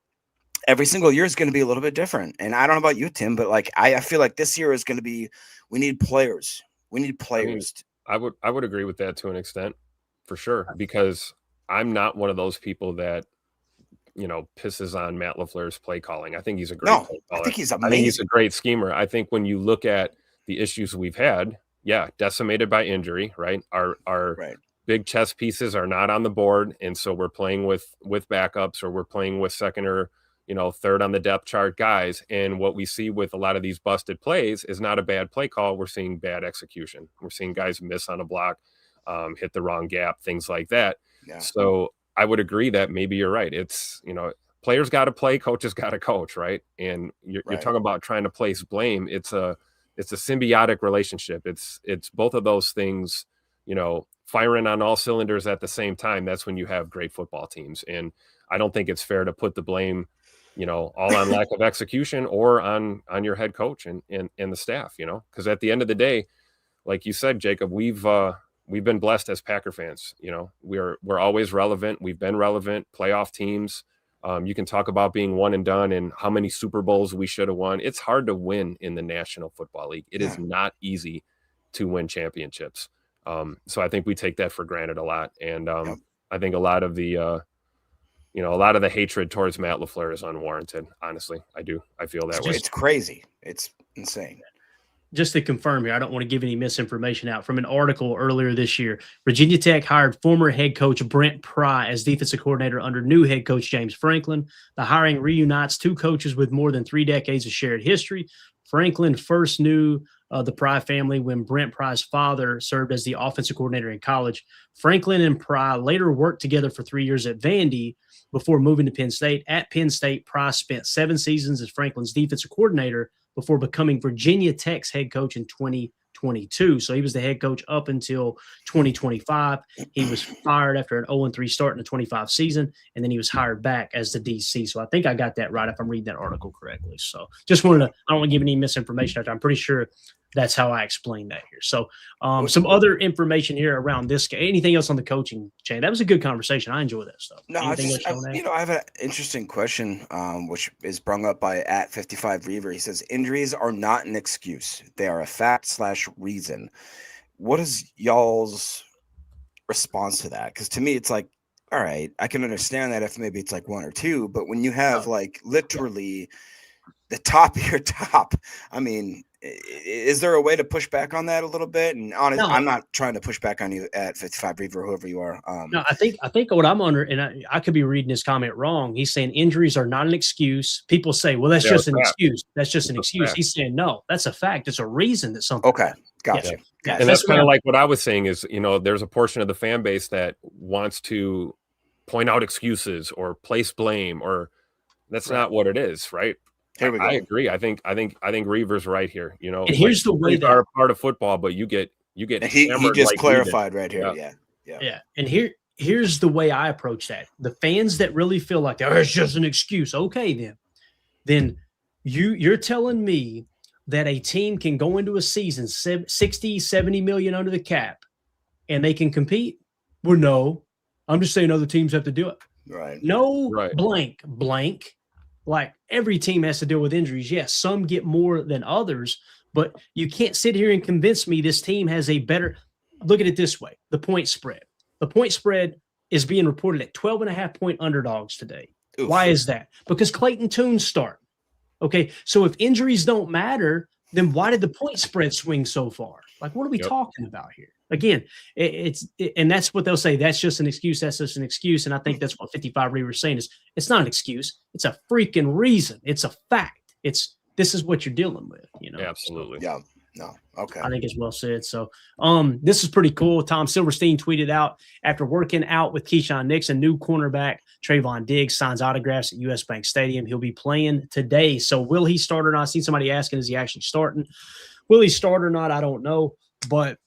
D: every single year is going to be a little bit different. And I don't know about you, Tim, but like I feel like this year is going to be, we need players. We need players.
C: I would agree with that to an extent, for sure, because I'm not one of those people that pisses on Matt LaFleur's play calling. I think he's a great play caller.
D: I think he's amazing.
C: I think he's a great schemer. I think when you look at the issues we've had, decimated by injury, right? Our
D: right.
C: Big chess pieces are not on the board, and so we're playing with backups, or we're playing with second or third on the depth chart guys. And what we see with a lot of these busted plays is not a bad play call. We're seeing bad execution. We're seeing guys miss on a block, hit the wrong gap, things like that.
D: Yeah.
C: So I would agree that maybe you're right. It's, players got to play, coaches got to coach, right? And you're talking about trying to place blame. It's a symbiotic relationship. It's both of those things, firing on all cylinders at the same time. That's when you have great football teams. And I don't think it's fair to put the blame, all on lack of execution or on your head coach and the staff, because at the end of the day, like you said, Jacob, we've been blessed as Packer fans. We're always relevant. We've been relevant. Playoff teams. You can talk about being one and done and how many Super Bowls we should have won. It's hard to win in the National Football League. It is not easy to win championships. So I think we take that for granted a lot. And I think a lot of the hatred towards Matt LaFleur is unwarranted. Honestly, I do. I feel that way.
D: It's crazy. It's insane.
B: Just to confirm here, I don't want to give any misinformation out. From an article earlier this year, Virginia Tech hired former head coach Brent Pry as defensive coordinator under new head coach James Franklin. The hiring reunites two coaches with more than 3 decades of shared history. Franklin first knew the Pry family when Brent Pry's father served as the offensive coordinator in college. Franklin and Pry later worked together for 3 years at Vandy before moving to Penn State. At Penn State, Pry spent 7 seasons as Franklin's defensive coordinator before becoming Virginia Tech's head coach in 2022. So he was the head coach up until 2025. He was fired after an 0-3 start in the 25 season, and then he was hired back as the DC. So I think I got that right if I'm reading that article correctly. So just I don't want to give any misinformation out there. I'm pretty sure that's how I explained that here. So some other information here around this. Anything else on the coaching chain? That was a good conversation. I enjoy that stuff.
D: No, I have an interesting question, which is brung up by @55Reaver. He says, injuries are not an excuse. They are a fact/reason. What is y'all's response to that? Because to me, it's like, all right, I can understand that if maybe it's like 1 or 2, but when you have like literally the top of your top, I mean, is there a way to push back on that a little bit? And honestly,
B: No.
D: I'm not trying to push back on you at 55 Reaver, whoever you are.
B: No, I think what I'm under, and I could be reading this comment wrong. He's saying injuries are not an excuse. People say, well, that's just an excuse. That's just an excuse. He's saying, no, that's a fact. It's a reason that something.
D: Okay. Gotcha.
B: Yeah.
C: And that's kind of like what I was saying is, there's a portion of the fan base that wants to point out excuses or place blame, or that's not what it is, right?
D: Here we go.
C: I agree. I think Reaver's right here.
B: And here's the way that
C: are a part of football, but you get.
D: And he just
C: like
D: clarified right here. Yeah.
B: And here's the way I approach that. The fans that really feel like it's just an excuse. Okay, then you're telling me that a team can go into a season 60, 70 million under the cap and they can compete? Well, no. I'm just saying other teams have to do it.
D: Right.
B: No, right. Blank. Like every team has to deal with injuries. Yes, some get more than others, but you can't sit here and convince me this team has a better – look at it this way, the point spread. The point spread is being reported at 12.5-point underdogs today. Oof. Why is that? Because Clayton Tune's start. Okay, so if injuries don't matter, then why did the point spread swing so far? Like, what are we talking about here? Again, and that's what they'll say. That's just an excuse. That's just an excuse. And I think that's what 55 Reaver is saying is it's not an excuse. It's a freaking reason. It's a fact. This is what you're dealing with.
C: Absolutely.
D: Yeah. No. Okay.
B: I think it's well said. So, this is pretty cool. Tom Silverstein tweeted out after working out with Keyshawn Nixon, new cornerback Trevon Diggs signs autographs at US Bank Stadium. He'll be playing today. So, will he start or not? I seen somebody asking, is he actually starting? Will he start or not? I don't know, but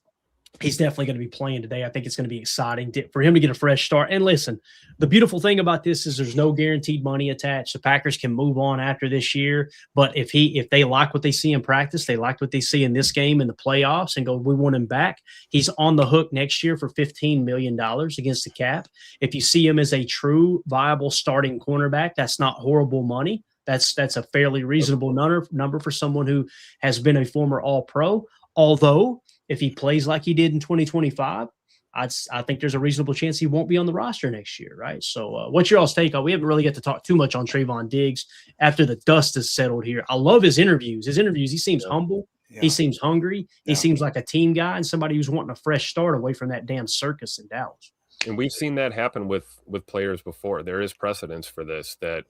B: he's definitely going to be playing today. I think it's going to be exciting for him to get a fresh start. And listen, the beautiful thing about this is there's no guaranteed money attached. The Packers can move on after this year. But if they like what they see in practice, they like what they see in this game in the playoffs and go, we want him back. He's on the hook next year for $15 million against the cap. If you see him as a true viable starting cornerback, that's not horrible money. That's a fairly reasonable number for someone who has been a former All-Pro. Although, if he plays like he did in 2025, I think there's a reasonable chance he won't be on the roster next year, right? So what's your all's take on? We haven't really got to talk too much on Trevon Diggs after the dust has settled here. I love his interviews. He seems humble. Yeah. He seems hungry. Yeah. He seems like a team guy and somebody who's wanting a fresh start away from that damn circus in Dallas.
C: And we've seen that happen with players before. There is precedence for this that,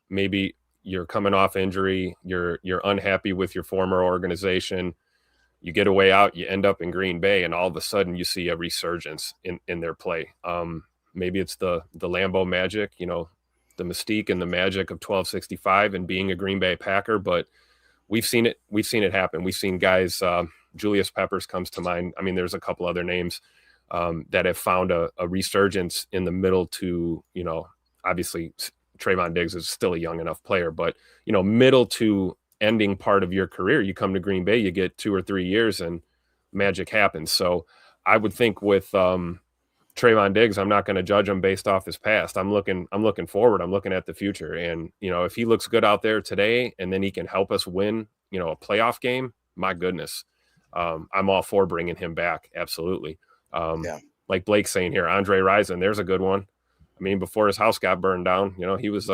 C: maybe you're coming off injury, you're unhappy with your former organization, you get a way out, you end up in Green Bay, and all of a sudden you see a resurgence in their play. Maybe it's the Lambeau magic, the mystique and the magic of 1265 and being a Green Bay Packer, but we've seen it happen. We've seen guys, Julius Peppers comes to mind. I mean, there's a couple other names that have found a resurgence in the middle to, obviously Trevon Diggs is still a young enough player, but, middle to ending part of your career, you come to Green Bay, you get 2 or 3 years and magic happens. So I would think with Trevon Diggs, I'm not going to judge him based off his past. I'm looking forward. I'm looking at the future. And, if he looks good out there today and then he can help us win, a playoff game, my goodness, I'm all for bringing him back. Absolutely. Like Blake's saying here, Andre Rison, there's a good one. I mean, before his house got burned down, he was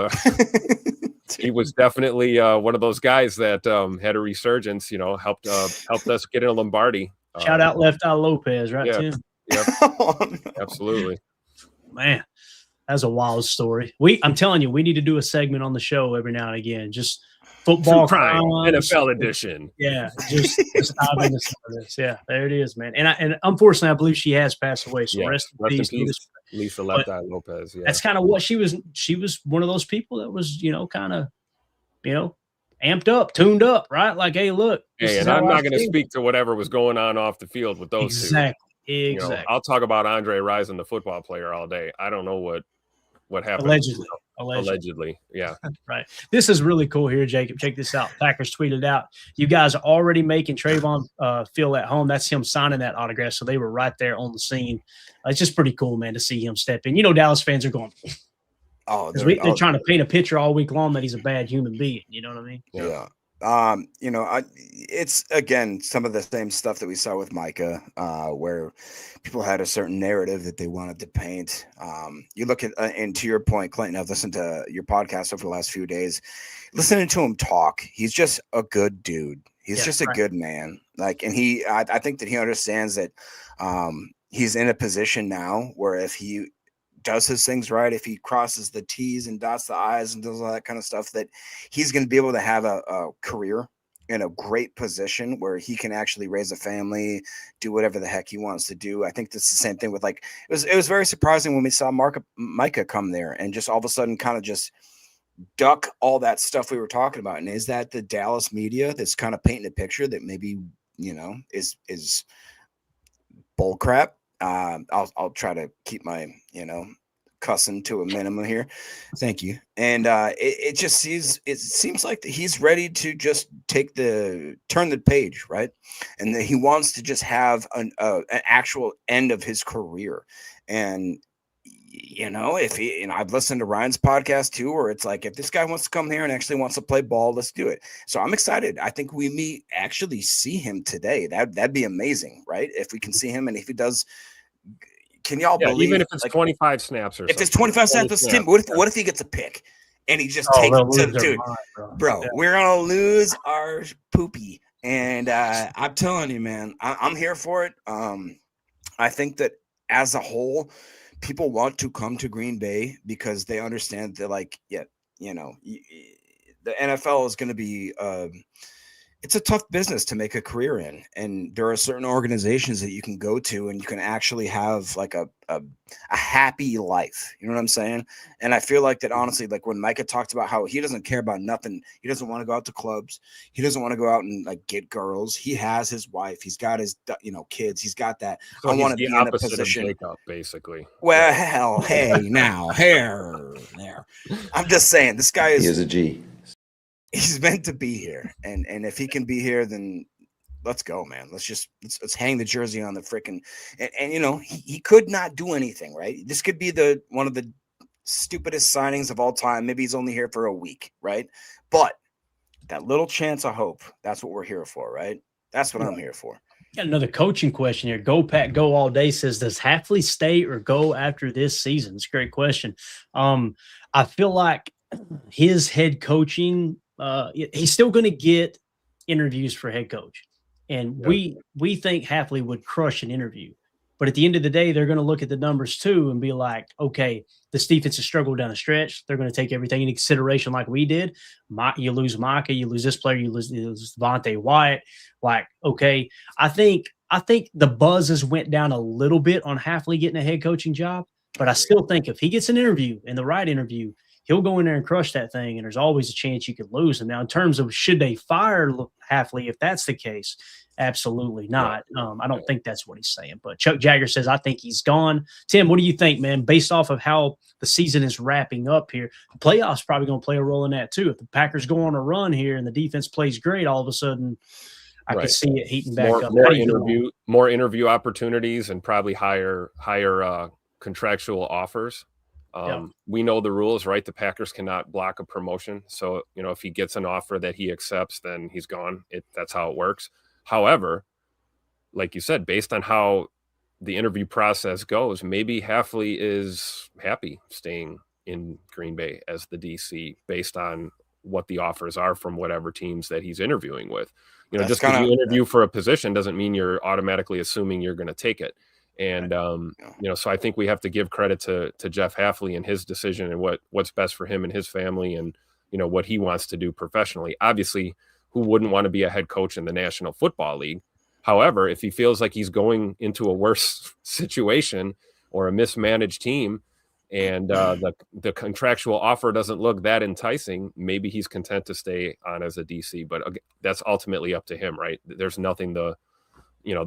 C: he was definitely one of those guys that had a resurgence, helped us get in a Lombardi.
B: Shout out Left Eye Lopez, right, Tim?
C: Yep. Absolutely.
B: Man, that's a wild story. I'm telling you, we need to do a segment on the show every now and again. Just football crime,
C: NFL edition.
B: Yeah, just dive into some of this. Yeah, there it is, man. And unfortunately, I believe she has passed away. So rest in peace.
C: Lisa Left Eye Lopez. Yeah,
B: that's kind of what she was. She was one of those people that was, kind of, amped up, tuned up, right? Like, hey, look.
C: Hey, and I'm not going to speak to whatever was going on off the field with those two.
B: Exactly.
C: I'll talk about Andre Rison, the football player, all day. I don't know what happened. Allegedly. Yeah.
B: Right. This is really cool here, Jacob. Check this out. Packers tweeted out, you guys are already making Trevon feel at home. That's him signing that autograph. So they were right there on the scene. It's just pretty cool, man, to see him step in. Dallas fans are going, they're trying to paint a picture all week long that he's a bad human being. You know what I mean?
D: Yeah. It's again some of the same stuff that we saw with Micah, where people had a certain narrative that they wanted to paint. You look at, and to your point, Clayton, I've listened to your podcast over the last few days, listening to him talk. He's just a good dude. He's just a good man. Like, and I think that he understands that he's in a position now where if he does his things right, if he crosses the T's and dots the I's and does all that kind of stuff, that he's going to be able to have a career in a great position where he can actually raise a family, do whatever the heck he wants to do. I think that's the same thing with, like, it was very surprising when we saw Micah come there and just all of a sudden kind of just duck all that stuff we were talking about. And is that the Dallas media that's kind of painting a picture that maybe, is bull crap? I'll try to keep my, cussing to a minimum here. Thank you. And it seems like he's ready to just turn the page, right? And that he wants to just have an actual end of his career. And if I've listened to Ryan's podcast too, where it's like, if this guy wants to come here and actually wants to play ball, let's do it. So I'm excited. I think we may actually see him today. That'd be amazing, right? If we can see him, and if he does. Can y'all believe?
C: Even if it's 25 snaps or
D: if it's 25 snaps, what if he gets a pick and he just takes it to dude, bro? Yeah. We're gonna lose our poopy. And I'm telling you, man, I'm here for it. I think that as a whole, people want to come to Green Bay because they understand that, like, the NFL is going to be it's a tough business to make a career in, and there are certain organizations that you can go to and you can actually have like a happy life. You know what I'm saying? And I feel like that, honestly, like when Micah talked about how he doesn't care about nothing, he doesn't want to go out to clubs, he doesn't want to go out and like get girls. He has his wife, he's got his kids, he's got that.
C: So I want to be in a position of Jacob, basically.
D: Well, hey, now here there. I'm just saying, this guy is
E: a G.
D: He's meant to be here, and if he can be here, then let's go, man. Let's hang the jersey on the freaking and he could not do anything, right? This could be one of the stupidest signings of all time. Maybe he's only here for a week, right? But that little chance of hope, that's what we're here for, right? That's what I'm here for.
B: Got another coaching question here. Go Pack, go all day says, does Hafley stay or go after this season? It's a great question. I feel like his head coaching. He's still going to get interviews for head coach. And we think Hafley would crush an interview. But at the end of the day, they're going to look at the numbers too and be like, okay, this defense has struggled down the stretch. They're going to take everything into consideration like we did. You lose Micah, you lose this player, you lose Devontae Wyatt. Like, okay, I think the buzzes went down a little bit on Hafley getting a head coaching job. But I still think if he gets an interview and the right interview, he'll go in there and crush that thing, and there's always a chance you could lose him. Now, in terms of should they fire Hafley, if that's the case, absolutely not. I don't think that's what he's saying. But Chuck Jagger says, I think he's gone. Tim, what do you think, man? Based off of how the season is wrapping up here, the playoffs probably going to play a role in that too. If the Packers go on a run here and the defense plays great, all of a sudden I could see it heating back up.
C: More interview opportunities and probably higher contractual offers. We know the rules, right? The Packers cannot block a promotion. So, if he gets an offer that he accepts, then he's gone. That's how it works. However, like you said, based on how the interview process goes, maybe Hafley is happy staying in Green Bay as the DC based on what the offers are from whatever teams that he's interviewing with. Just because you interview for a position doesn't mean you're automatically assuming you're going to take it. And, so I think we have to give credit to Jeff Hafley and his decision and what's best for him and his family and, what he wants to do professionally. Obviously, who wouldn't want to be a head coach in the National Football League? However, if he feels like he's going into a worse situation or a mismanaged team and the contractual offer doesn't look that enticing, maybe he's content to stay on as a DC. But that's ultimately up to him, right? There's nothing the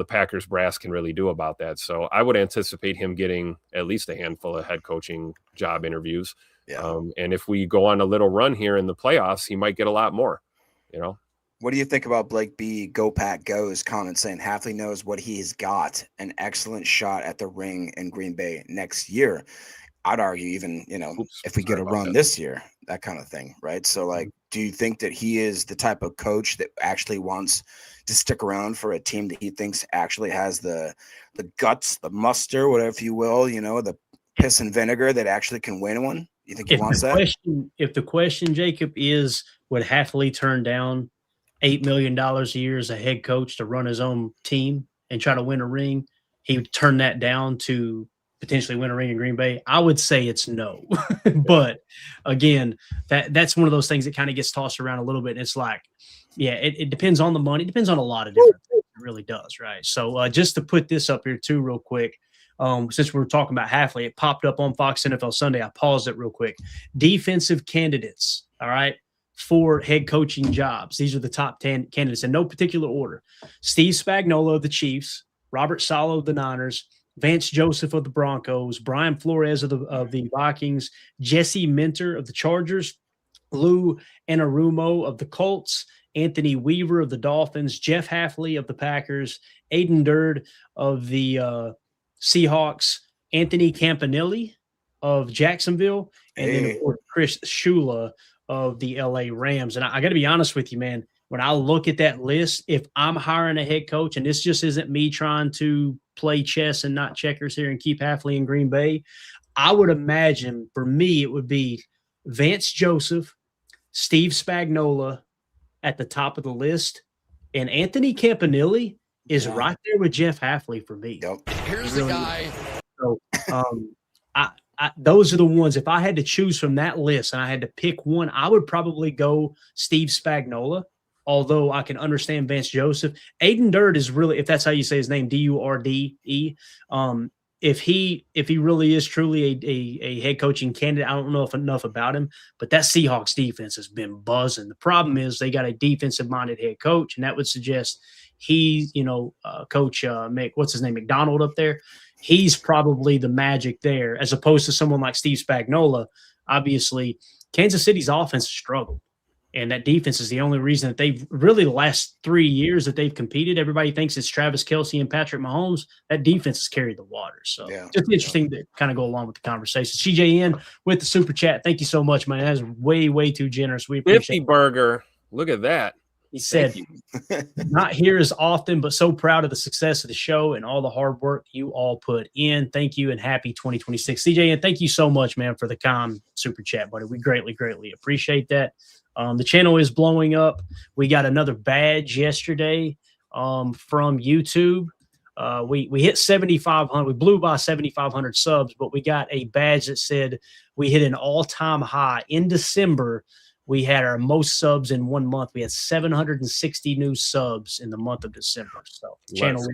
C: Packers brass can really do about that. So I would anticipate him getting at least a handful of head coaching job interviews. Yeah. And if we go on a little run here in the playoffs, he might get a lot more,
D: What do you think about Blake B. Go Pack Go's comment saying Hafley knows what he's got, an excellent shot at the ring in Green Bay next year? I'd argue even, if we get a run this year, that kind of thing, right? So, like, do you think that he is the type of coach that actually wants to stick around for a team that he thinks actually has the guts, the muster, whatever you will, the piss and vinegar that actually can win one? You think he wants that?
B: If the question, Jacob, is would Hafley turn down $8 million a year as a head coach to run his own team and try to win a ring, he would turn that down to potentially win a ring in Green Bay? I would say it's no. But again, that's one of those things that kind of gets tossed around a little bit. And it's like, yeah, it depends on the money. It depends on a lot of different things. It really does, right? So just to put this up here too real quick, since we were talking about Hafley, it popped up on Fox NFL Sunday. I paused it real quick. Defensive candidates, all right, for head coaching jobs. These are the top 10 candidates in no particular order. Steve Spagnuolo of the Chiefs, Robert Saleh of the Niners, Vance Joseph of the Broncos, Brian Flores of the Vikings, Jesse Minter of the Chargers, Lou Anarumo of the Colts, Anthony Weaver of the Dolphins, Jeff Hafley of the Packers, Aiden Durd of the Seahawks, Anthony Campanelli of Jacksonville, and then, of course, Chris Shula of the LA Rams. And I got to be honest with you, man, when I look at that list, if I'm hiring a head coach, and this just isn't me trying to play chess and not checkers here and keep Hafley in Green Bay, I would imagine for me it would be Vance Joseph, Steve Spagnuolo at the top of the list, and Anthony Campanelli is right there with Jeff Hafley for me.
D: Yep.
E: Here's the guy.
B: So those are the ones. If I had to choose from that list and I had to pick one, I would probably go Steve Spagnuolo, although I can understand Vance Joseph. Aiden Durd is really, if that's how you say his name, D-U-R-D-E. If he really is truly a head coaching candidate, I don't know enough about him, but that Seahawks defense has been buzzing. The problem is they got a defensive-minded head coach, and that would suggest Coach what's his name, McDonald up there, he's probably the magic there, as opposed to someone like Steve Spagnuolo. Obviously, Kansas City's offense has struggled, and that defense is the only reason that they've really the last 3 years that they've competed. Everybody thinks it's Travis Kelce and Patrick Mahomes. That defense has carried the water. So just interesting to kind of go along with the conversation. CJN with the super chat. Thank you so much, man. That is way, way too generous. We appreciate it.
C: Burger. Look at that.
B: He said, not here as often, but so proud of the success of the show and all the hard work you all put in. Thank you and happy 2026. CJ, and thank you so much, man, for the calm super chat, buddy. We greatly, greatly appreciate that. The channel is blowing up. We got another badge yesterday from YouTube. We hit 7,500. We blew by 7,500 subs, but we got a badge that said we hit an all-time high in December. We had our most subs in 1 month. We had 760 new subs in the month of December. So channel is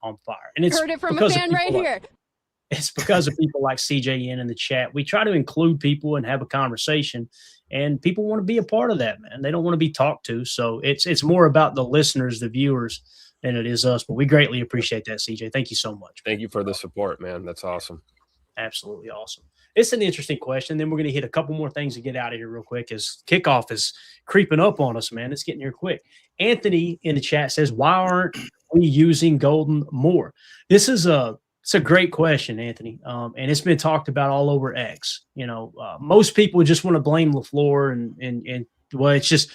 B: on fire. And it's
F: heard it from a fan right here.
B: It's because of people like CJN in the chat. We try to include people and have a conversation, and people want to be a part of that, man. They don't want to be talked to. So it's more about the listeners, the viewers, than it is us. But we greatly appreciate that, CJ. Thank you so much.
C: Thank you for the support, man. That's awesome.
B: Absolutely awesome. It's an interesting question. Then we're going to hit a couple more things to get out of here real quick as kickoff is creeping up on us, man. It's getting here quick. Anthony in the chat says, why aren't we using Golden more? It's a great question, Anthony. And it's been talked about all over X. Most people just want to blame LaFleur and well, it's just,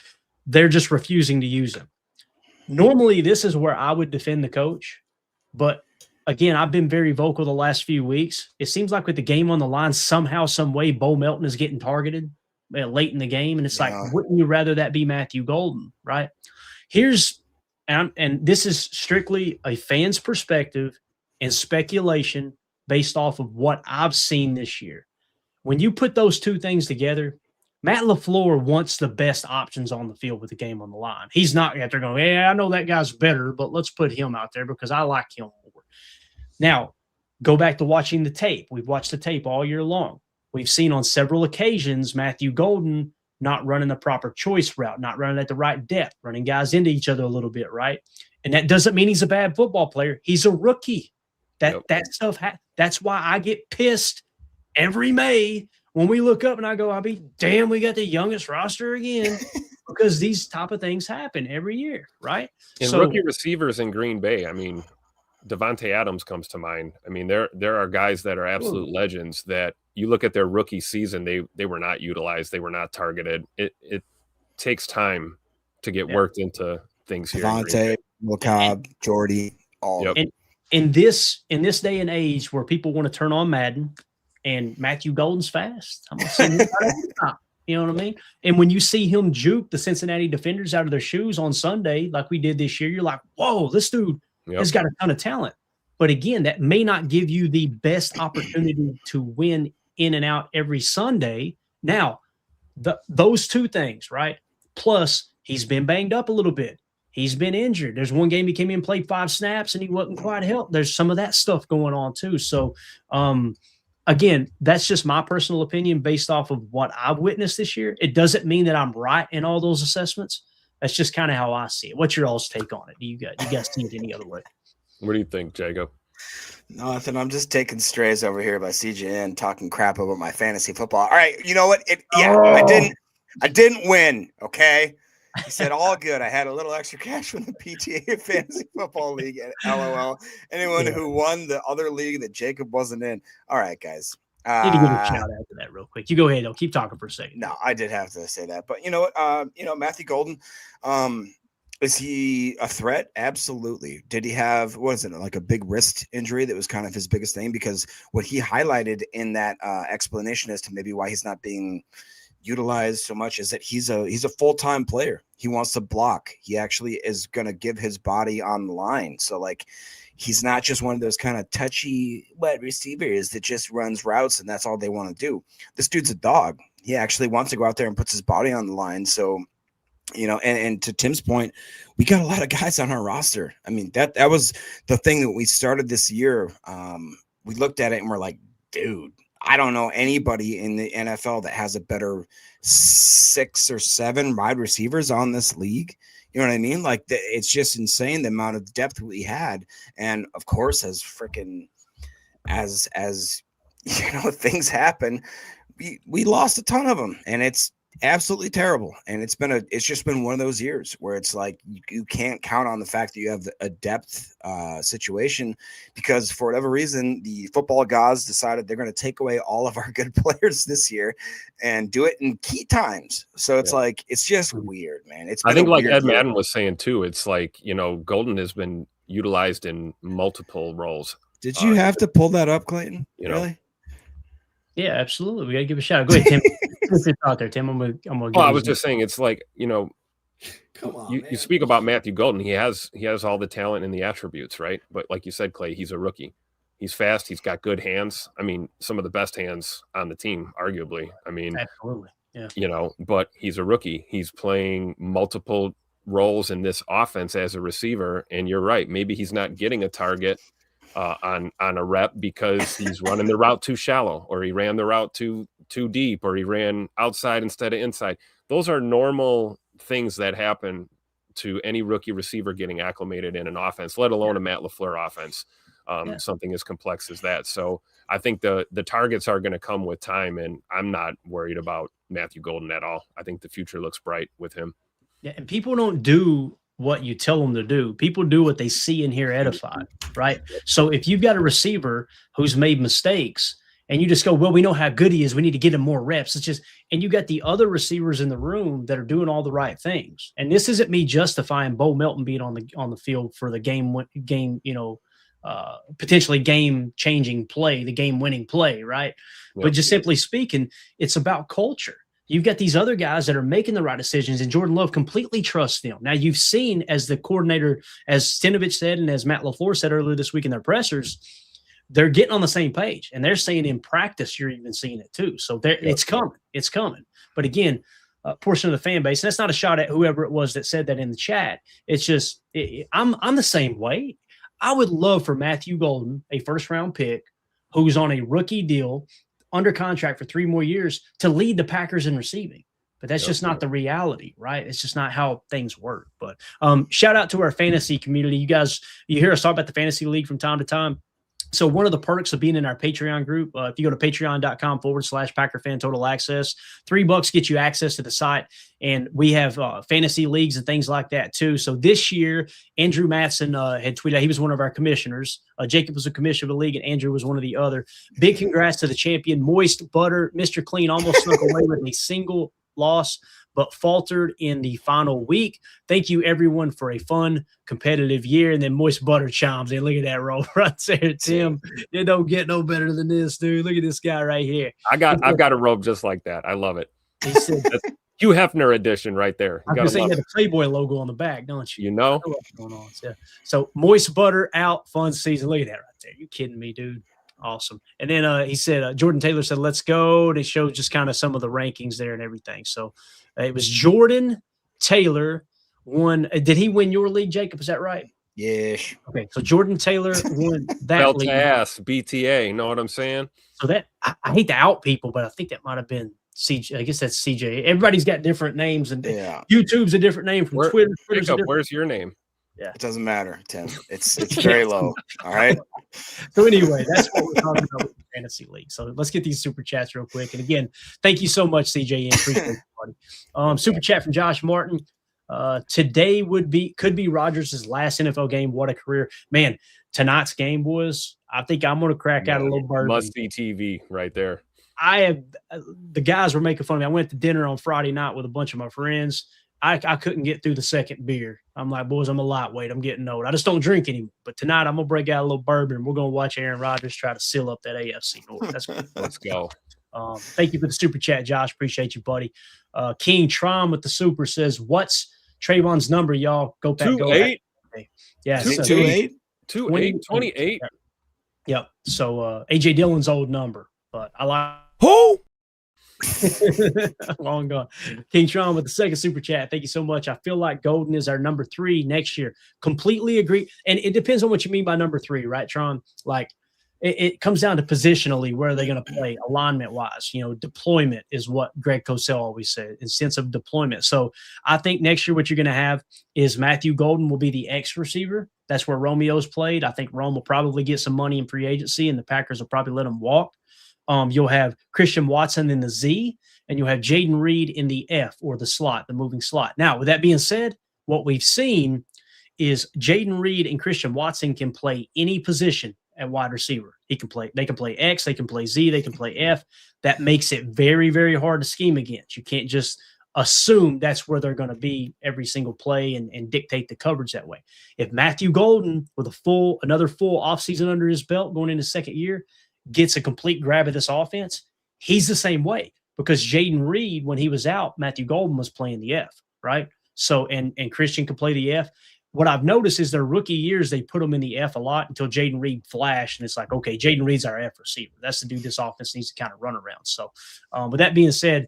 B: they're just refusing to use him. Normally, this is where I would defend the coach, but again, I've been very vocal the last few weeks. It seems like with the game on the line, somehow, some way, Bo Melton is getting targeted late in the game. And it's like, wouldn't you rather that be Matthew Golden, right? And this is strictly a fan's perspective and speculation based off of what I've seen this year. When you put those two things together, Matt LaFleur wants the best options on the field with the game on the line. He's not out there going, yeah, I know that guy's better, but let's put him out there because I like him more. Now, go back to watching the tape. We've watched the tape all year long. We've seen on several occasions Matthew Golden not running the proper choice route, not running at the right depth, running guys into each other a little bit, right? And that doesn't mean he's a bad football player. He's a rookie. That stuff, that's why I get pissed every May when we look up and I go, I'll be damn, we got the youngest roster again because these type of things happen every year, right?
C: And rookie receivers in Green Bay, I mean, Devontae Adams comes to mind. I mean, there are guys that are absolute legends that you look at their rookie season, they were not utilized, they were not targeted. It takes time to get worked into things here.
D: Devontae, McCobb, Jordy, all.
B: Yep. In this day and age where people want to turn on Madden and Matthew Golden's fast, I'm gonna send him right over the top. You know what I mean? And when you see him juke the Cincinnati defenders out of their shoes on Sunday, like we did this year, you're like, whoa, this dude has got a ton of talent. But again, that may not give you the best opportunity to win in and out every Sunday. Now, those two things, right? Plus, he's been banged up a little bit. He's been injured. There's one game he came in and played 5 snaps and he wasn't quite helped. There's some of that stuff going on too. So, again, that's just my personal opinion based off of what I've witnessed this year. It doesn't mean that I'm right in all those assessments. That's just kind of how I see it. What's your all's take on it? Do you guys see it any other way?
C: What do you think, Jacob?
D: Nothing. I'm just taking strays over here by CJN talking crap about my fantasy football. All right, you know what? I didn't win. Okay, he said all good. I had a little extra cash from the PTA Fantasy Football League at LOL. Anyone who won the other league that Jacob wasn't in. All right, guys.
B: Need to give a shout out to that real quick. You go ahead. I'll keep talking for a second.
D: No, I did have to say that, but you know what? Matthew Golden. Is he a threat? Absolutely. Did he have, what is it, like a big wrist injury that was kind of his biggest thing? Because what he highlighted in that explanation as to maybe why he's not being utilized so much is that he's a full-time player. He wants to block. He actually is going to give his body on the line. So like, he's not just one of those kind of touchy wet receivers that just runs routes and that's all they want to do. This dude's a dog. He actually wants to go out there and puts his body on the line. So, and to Tim's point, we got a lot of guys on our roster. I mean, that was the thing that we started this year. We looked at it and we're like, dude, I don't know anybody in the NFL that has a better 6 or 7 wide receivers on this league. You know what I mean? Like, it's just insane the amount of depth we had. And of course, as things happen, we lost a ton of them, and it's absolutely terrible. And it's just been one of those years where it's like you can't count on the fact that you have a depth situation, because for whatever reason the football gods decided they're going to take away all of our good players this year and do it in key times. So it's like, it's just weird, man. I
C: think like Ed Madden was saying too, it's like, Golden has been utilized in multiple roles.
D: Did you have to pull that up, Clayton? Really?
B: Yeah, absolutely. We got to give a shout out. Go ahead, Tim. What's your thought there, Tim? I'm gonna
C: I was just saying, it's like, come on, you speak about Matthew Golden. He has all the talent and the attributes, right? But like you said, Clay, he's a rookie. He's fast. He's got good hands. I mean, some of the best hands on the team, arguably. I mean,
B: absolutely. Yeah.
C: But he's a rookie. He's playing multiple roles in this offense as a receiver. And you're right. Maybe he's not getting a target on a rep because he's running the route too shallow, or he ran the route too deep, or he ran outside instead of inside. Those are normal things that happen to any rookie receiver getting acclimated in an offense, let alone a Matt LaFleur offense, something as complex as that. So I think the targets are going to come with time, and I'm not worried about Matthew Golden at all. I think the future looks bright with him.
B: Yeah, and people don't do what you tell them to do. People do what they see and hear edified, right? So if you've got a receiver who's made mistakes and you just go, well, we know how good he is, we need to get him more reps. It's just, and you got the other receivers in the room that are doing all the right things. And this isn't me justifying Bo Melton being on the field for the game, potentially game-changing play, the game-winning play, right? Yep. But just simply speaking, it's about culture. You've got these other guys that are making the right decisions, and Jordan Love completely trusts them. Now, you've seen, as the coordinator, as Stinovich said, and as Matt LaFleur said earlier this week in their pressers, they're getting on the same page, and they're saying in practice you're even seeing it too. So it's coming. It's coming. But again, a portion of the fan base, and that's not a shot at whoever it was that said that in the chat. It's just I'm the same way. I would love for Matthew Golden, a first-round pick, who's on a rookie deal, under contract for 3 more years, to lead the Packers in receiving. But that's just not the reality, right? It's just not how things work. But shout out to our fantasy community. You guys, you hear us talk about the fantasy league from time to time. So one of the perks of being in our Patreon group, if you go to patreon.com/Packer Fan Total Access, $3 gets you access to the site. And we have fantasy leagues and things like that too. So this year, Andrew Matson had tweeted, he was one of our commissioners. Jacob was a commissioner of the league, and Andrew was one of the other. Big congrats to the champion, Moist Butter. Mr. Clean almost snuck away with a single loss, but faltered in the final week. Thank you, everyone, for a fun, competitive year. And then Moist Butter chimes in. Look at that roll right there, Tim. It don't get no better than this, dude. Look at this guy right here.
C: I've got a robe just like that. I love it.
B: He said
C: Hugh Hefner edition right there.
B: I was going to say you had the Playboy logo on the back, don't you?
C: You know?
B: What's going on. So moist butter out, fun season. Look at that right there. You kidding me, dude? Awesome. And then he said, Jordan Taylor said, let's go. They showed just kind of some of the rankings there and everything. So it was Jordan Taylor won. Did he win your league, Jacob? Is that right?
D: Yes.
B: Okay. So Jordan Taylor won that league.
C: Ass, BTA. Know what I'm saying?
B: So that I hate to out people, but I think that might have been CJ. I guess that's CJ. Everybody's got different names, and YouTube's a different name from Twitter.
C: Jacob, where's your name?
B: Yeah,
D: it doesn't matter, Tim. It's very low. All right.
B: So anyway, that's what we're talking about with the fantasy league. So let's get these super chats real quick. And again, thank you so much, CJ. Appreciate it, buddy. Super chat from Josh Martin. Today could be Rodgers' last NFL game. What a career, man! Tonight's game, boys. I think I'm going to crack out a little bourbon.
C: Must-see TV right there.
B: The guys were making fun of me. I went to dinner on Friday night with a bunch of my friends. I couldn't get through the second beer. I'm like, boys, I'm a lightweight. I'm getting old. I just don't drink anymore. But tonight I'm going to break out a little bourbon. We're going to watch Aaron Rodgers try to seal up that AFC North. That's good.
C: Let's go.
B: Thank you for the super chat, Josh. Appreciate you, buddy. King Trom with the super says, what's Trayvon's number, y'all? Go back.
C: 2-8?
B: Yeah.
D: 2-8?
C: 2-8? 28?
B: Yep. So A.J. Dillon's old number. But I like
C: who?
B: Long gone. King Tron with the second super chat. Thank you so much. I feel like Golden is our number 3 next year. Completely agree. And it depends on what you mean by number 3, right, Tron? Like it comes down to positionally where they're going to play alignment wise. Deployment is what Greg Cosell always said, in sense of deployment. So I think next year what you're going to have is Matthew Golden will be the X receiver. That's where Romeo's played. I think Rome will probably get some money in free agency, and the Packers will probably let him walk. You'll have Christian Watson in the Z, and you'll have Jaden Reed in the F, or the slot, the moving slot. Now, with that being said, what we've seen is Jaden Reed and Christian Watson can play any position at wide receiver. They can play X, they can play Z, they can play F. That makes it very, very hard to scheme against. You can't just assume that's where they're going to be every single play and dictate the coverage that way. If Matthew Golden, with another full offseason under his belt going into second year, gets a complete grab of this offense, he's the same way, because Jaden Reed, when he was out, Matthew Golden was playing the F, right? So, and Christian could play the F. What I've noticed is their rookie years, they put him in the F a lot until Jaden Reed flashed, and it's like, okay, Jaden Reed's our F receiver. That's the dude this offense needs to kind of run around. So, with that being said,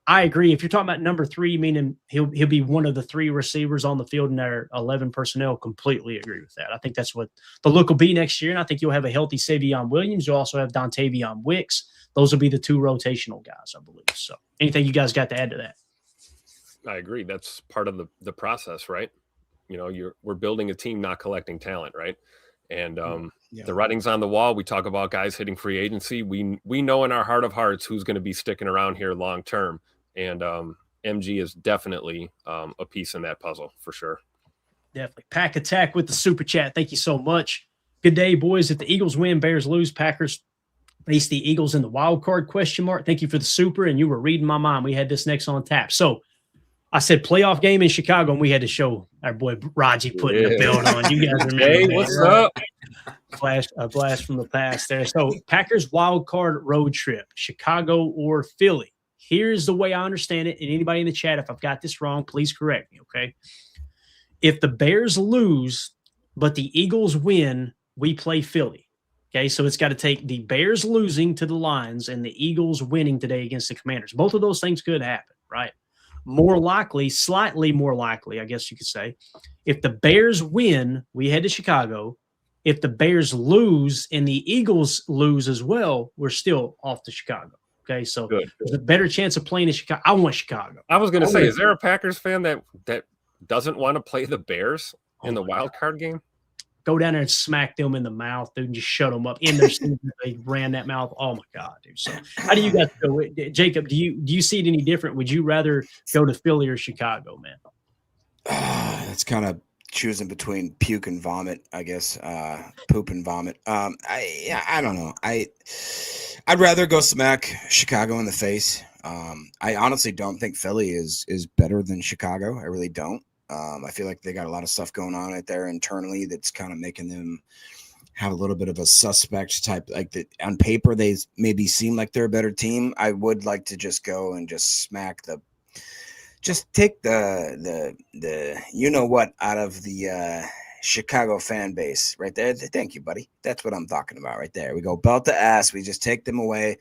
B: I agree. If you're talking about number 3, meaning he'll be one of the 3 receivers on the field in their 11 personnel, completely agree with that. I think that's what the look will be next year, and I think you'll have a healthy Savion Williams. You'll also have Dontavion Wicks. Those will be the 2 rotational guys, I believe. So anything you guys got to add to that?
C: I agree. That's part of the process, right? We're building a team, not collecting talent, right? And the writing's on the wall. We talk about guys hitting free agency. We know in our heart of hearts who's going to be sticking around here long term. And MG is definitely a piece in that puzzle for sure.
B: Definitely. Pack Attack with the super chat. Thank you so much. Good day, boys. If the Eagles win, Bears lose, Packers face the Eagles in the wild card ? Thank you for the super. And you were reading my mind. We had this next on tap. So I said playoff game in Chicago, and we had to show our boy Raji putting the belt on. You guys remember
C: hey,
B: that,
C: what's
B: right?
C: up?
B: A blast from the past there. So Packers wild card road trip, Chicago or Philly. Here's the way I understand it. And anybody in the chat, if I've got this wrong, please correct me, okay? If the Bears lose, but the Eagles win, we play Philly. Okay, so it's got to take the Bears losing to the Lions and the Eagles winning today against the Commanders. Both of those things could happen, right? More likely, slightly more likely, I guess you could say, if the Bears win, we head to Chicago. If the Bears lose and the Eagles lose as well, we're still off to Chicago. Okay, so there's a better chance of playing in Chicago. I want Chicago.
C: I was going to say, is there a Packers fan that doesn't want to play the Bears in the wild card game?
B: Go down there and smack them in the mouth, dude, and just shut them up. In their season, they ran that mouth. Oh, my God, dude. So how do you guys feel? Jacob, do you see it any different? Would you rather go to Philly or Chicago, man?
D: That's kind of choosing between puke and vomit, I guess. Poop and vomit. I don't know. I'd rather go smack Chicago in the face. I honestly don't think Philly is better than Chicago. I really don't. I feel like they got a lot of stuff going on right there internally that's kind of making them have a little bit of a suspect type, like on paper they maybe seem like they're a better team. I would like to just go and just take the you know what out of the Chicago fan base right there. Thank you, buddy. That's what I'm talking about right there. We go belt to ass. We just take them away,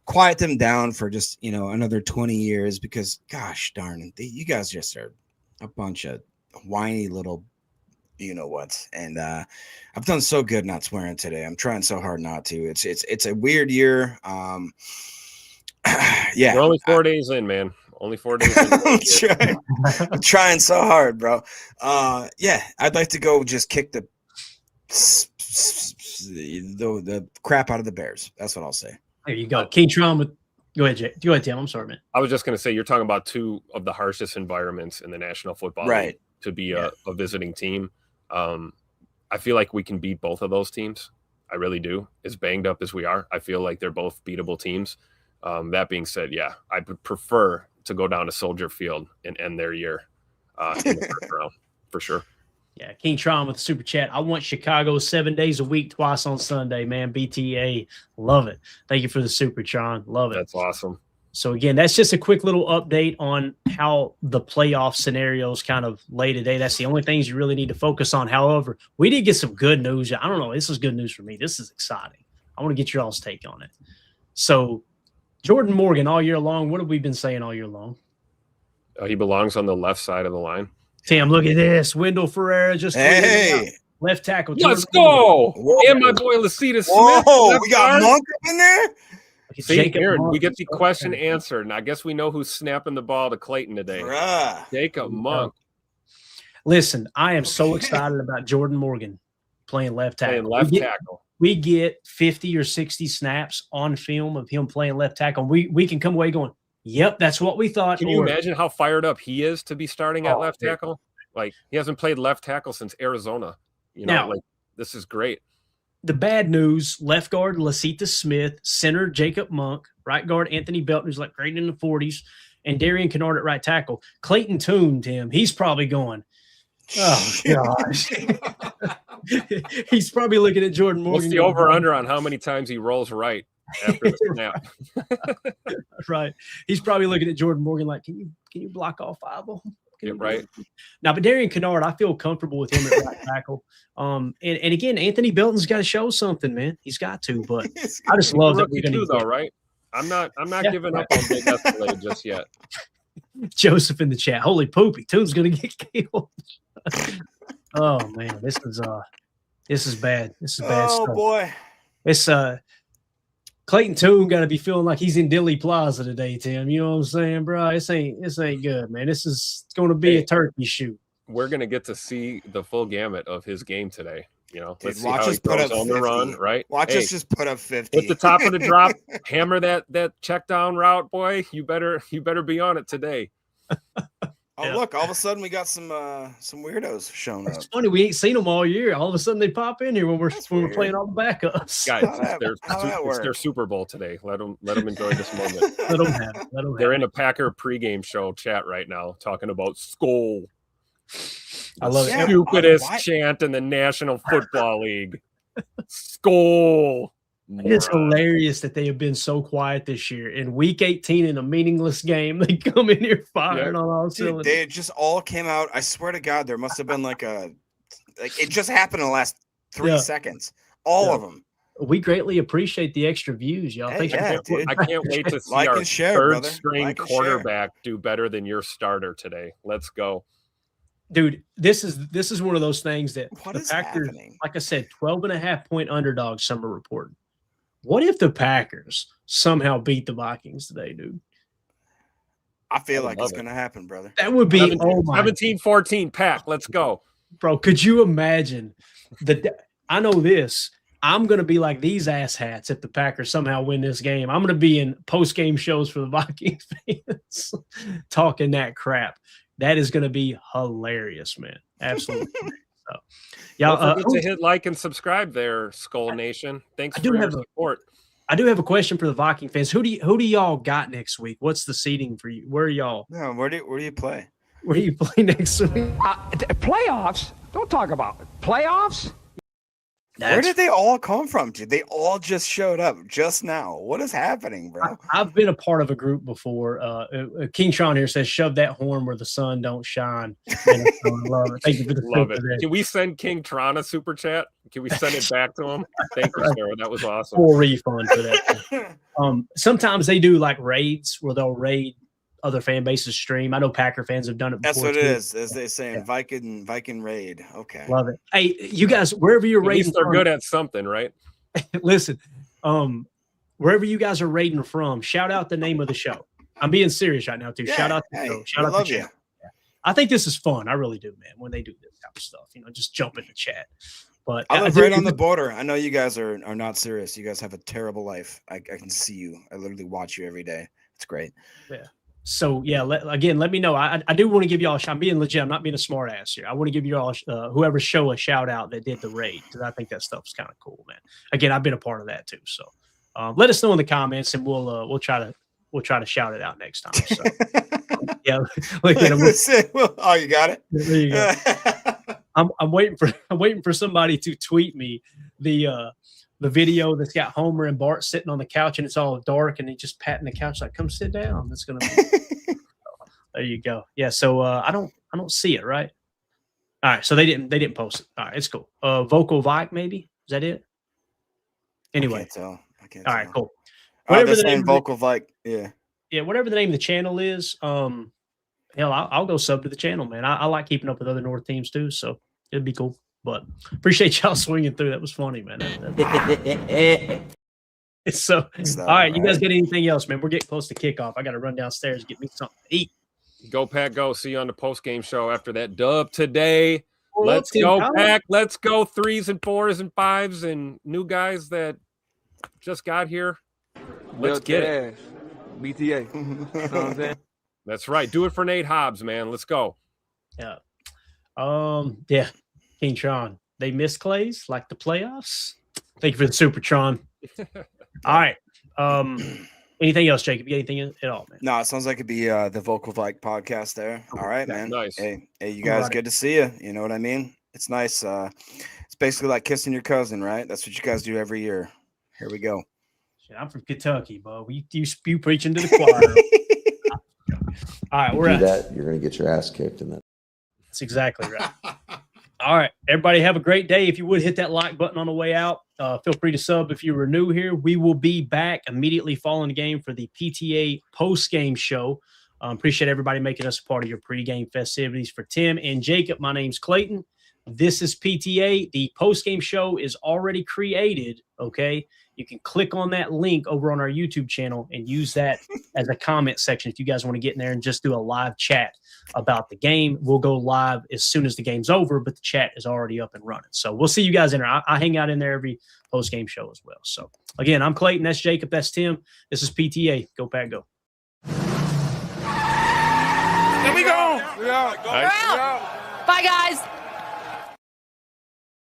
D: quiet them down for just, another 20 years because, gosh darn it, you guys just are a bunch of whiny little what. And I've done so good not swearing today. I'm trying so hard not to. It's a weird year. Yeah.
C: We're only 4 days in, man. Only 4 days in.
D: I'm trying so hard, bro. Yeah, I'd like to go just kick the crap out of the Bears. That's what I'll say.
B: There you go. Keytron with go ahead, Jay. Go ahead, Tim. I'm sorry, man.
C: I was just going to say, you're talking about two of the harshest environments in the National Football League to be a visiting team. I feel like we can beat both of those teams. I really do. As banged up as we are, I feel like they're both beatable teams. That being said, I would prefer to go down to Soldier Field and end their year in the first round for sure.
B: Yeah, King Tron with the super chat. I want Chicago 7 days a week, twice on Sunday, man. BTA, love it. Thank you for the super Tron. Love it.
C: That's awesome.
B: So, again, that's just a quick little update on how the playoff scenarios kind of lay today. That's the only things you really need to focus on. However, we did get some good news. I don't know. This is good news for me. This is exciting. I want to get your all's take on it. So, Jordan Morgan all year long, what have we been saying all year long?
C: He belongs on the left side of the line.
B: Tim, look at this. Wendell Ferreira just left tackle.
C: Let's go. And my boy Lecitus Smith.
D: Whoa, we got Monk up in there?
C: See, Aaron, we get the question answered, and I guess we know who's snapping the ball to Clayton today. Jacob Monk.
B: Listen, I am so excited about Jordan Morgan playing left tackle. We get 50 or 60 snaps on film of him playing left tackle. We can come away going, yep, that's what we thought.
C: Can you imagine how fired up he is to be starting at left tackle? Like, he hasn't played left tackle since Arizona. This is great.
B: The bad news, left guard Lecitus Smith, center Jacob Monk, right guard Anthony Belton, who's like great in the 40s, and Darian Kennard at right tackle. Clayton Tune, Tim, he's probably going, oh, gosh. He's probably looking at Jordan Morgan.
C: What's the over-under on how many times he rolls right after the snap?
B: Right. He's probably looking at Jordan Morgan like, can you block all five of them?
C: Right.
B: Now, but Darian Kennard, I feel comfortable with him at right tackle. And again, Anthony Belton's got to show something, man. He's got to, but I just love that we're going to
C: though, right? I'm not giving up on Big Escalade just yet.
B: Joseph in the chat. Holy poopy. Tune's going to get killed. Oh man, this is bad. This is bad stuff.
D: Boy.
B: It's Clayton Tune got to be feeling like he's in Dilly Plaza today, Tim. You know what I'm saying, bro? This ain't good, man. This is going to be a turkey shoot.
C: We're going to get to see the full gamut of his game today. Dude,
D: let's see how he throws on the run, right? Watch us just put up 50.
C: At the top of the drop, hammer that check down route, boy. You better be on it today.
D: Look, all of a sudden we got some weirdos showing up.
B: It's funny, we ain't seen them all year. All of a sudden they pop in here when we're playing all the backups.
C: Guys, it's their Super Bowl today. Let them enjoy this moment.
B: Let them have it.
C: They're in a Packer pregame show chat right now talking about Skull.
B: I love it.
C: Stupidest chant in the National Football League. Skull.
B: It is hilarious that they have been so quiet this year. In week 18, in a meaningless game, they come in here firing on all cylinders.
D: They just all came out. I swear to God, there must have been like it just happened in the last 3 seconds. All of them.
B: We greatly appreciate the extra views, y'all.
D: I
C: can't wait to see our third-string quarterback do better than your starter today. Let's go.
B: Dude, this is one of those things that
D: the
B: Packers,
D: happening?
B: Like I said, 12.5-point underdog, some are reporting. What if the Packers somehow beat the Vikings today, dude?
D: I feel like it's going to happen, brother.
B: That would be
C: 17-14 Pack. Let's go.
B: Bro, could you imagine I know this. I'm going to be like these asshats if the Packers somehow win this game. I'm going to be in post-game shows for the Vikings fans talking that crap. That is going to be hilarious, man. Absolutely. So,
C: y'all don't forget to hit like and subscribe there, Skull Nation. Thanks for your support.
B: I do have a question for the Viking fans. Who do y'all got next week? What's the seeding for you? Where are y'all?
D: No, where do you play?
B: Where do you play next week?
E: Playoffs? Don't talk about it. Playoffs?
D: Where did they all come from, dude? They all just showed up just now. What is happening, bro?
B: I've been a part of a group before. King Tron here says, "Shove that horn where the sun don't shine." Man, I love it. Thank you for the
C: Love it.
B: there.
C: Can we send King Tron a super chat? Can we send it back to him? Thank you, Sarah. That was awesome.
B: Full refund for that. Sometimes they do like raids where they'll raid other fan bases stream. I know Packer fans have done it before.
D: That's what
B: too.
D: it is, as they say in Viking raid. Okay.
B: Love it. Hey, you guys, wherever you're
C: At
B: raiding
C: least they're
B: from,
C: good at something, right?
B: listen, wherever you guys are raiding from, shout out the name of the show. I'm being serious right now, too. Shout out to the show. Shout out to the chat. Yeah. I think this is fun. I really do, man, when they do this type of stuff. Just jump in the chat. But
D: I live right on the border. I know you guys are not serious. You guys have a terrible life. I can see you. I literally watch you every day. It's great.
B: Yeah. So, yeah, let me know. I do want to give y'all – I'm being legit. I'm not being a smart ass here. I want to give you all whoever show a shout-out that did the raid because I think that stuff's kind of cool, man. Again, I've been a part of that too. So, let us know in the comments, and we'll try to shout it out next time. So, yeah.
D: Oh, you got it?
B: There you go. I'm waiting for somebody to tweet me the video that's got Homer and Bart sitting on the couch and it's all dark and they just patting the couch like, come sit down. That's gonna be there you go. Yeah, so I don't see it, right? All right, so they didn't post it. All right, it's cool. Vocal Vike, maybe? Is that it? Anyway.
D: I can't
B: all
D: tell.
B: right, cool.
D: Whatever the name Vocal Vike, yeah.
B: Yeah, whatever the name of the channel is, hell, I'll go sub to the channel, man. I like keeping up with other North teams too, so it'd be cool. But appreciate y'all swinging through. That was funny, man. So, all right, you guys got anything else, man? We're getting close to kickoff. I got to run downstairs and get me something to eat.
C: Go, Pack, go. See you on the post-game show after that dub today. Let's go, Pack. Let's go 3s and 4s and 5s and new guys that just got here. Let's get it.
E: BTA. You know what I'm saying?
C: That's right. Do it for Nate Hobbs, man. Let's go.
B: Yeah. Yeah. King Tron. They missed Clays like the playoffs. Thank you for the Supertron. All right. Anything else, Jacob? You got anything at all, man?
D: No, it sounds like it'd be the Vocal Vike podcast there. All right, man.
C: Nice.
D: Hey, you guys, good to see you. You know what I mean? It's nice. It's basically like kissing your cousin, right? That's what you guys do every year. Here we go.
B: Shit, I'm from Kentucky, but you preaching to the choir. All right, we're at
F: that. You're going to get your ass kicked in that.
B: That's exactly right. All right, everybody have a great day. If you would hit that like button on the way out, feel free to sub if you were new here. We will be back immediately following the game for the PTA post-game show. Appreciate everybody making us a part of your pregame festivities. For Tim and Jacob, my name's Clayton. This is PTA. The post-game show is already created, okay? You can click on that link over on our YouTube channel and use that as a comment section if you guys want to get in there and just do a live chat about the game. We'll go live as soon as the game's over, but the chat is already up and running. So we'll see you guys in there. I hang out in there every post-game show as well. So, again, I'm Clayton. That's Jacob. That's Tim. This is PTA. Go, Pack, go.
G: Here we go.
C: Nice.
G: Bye, guys.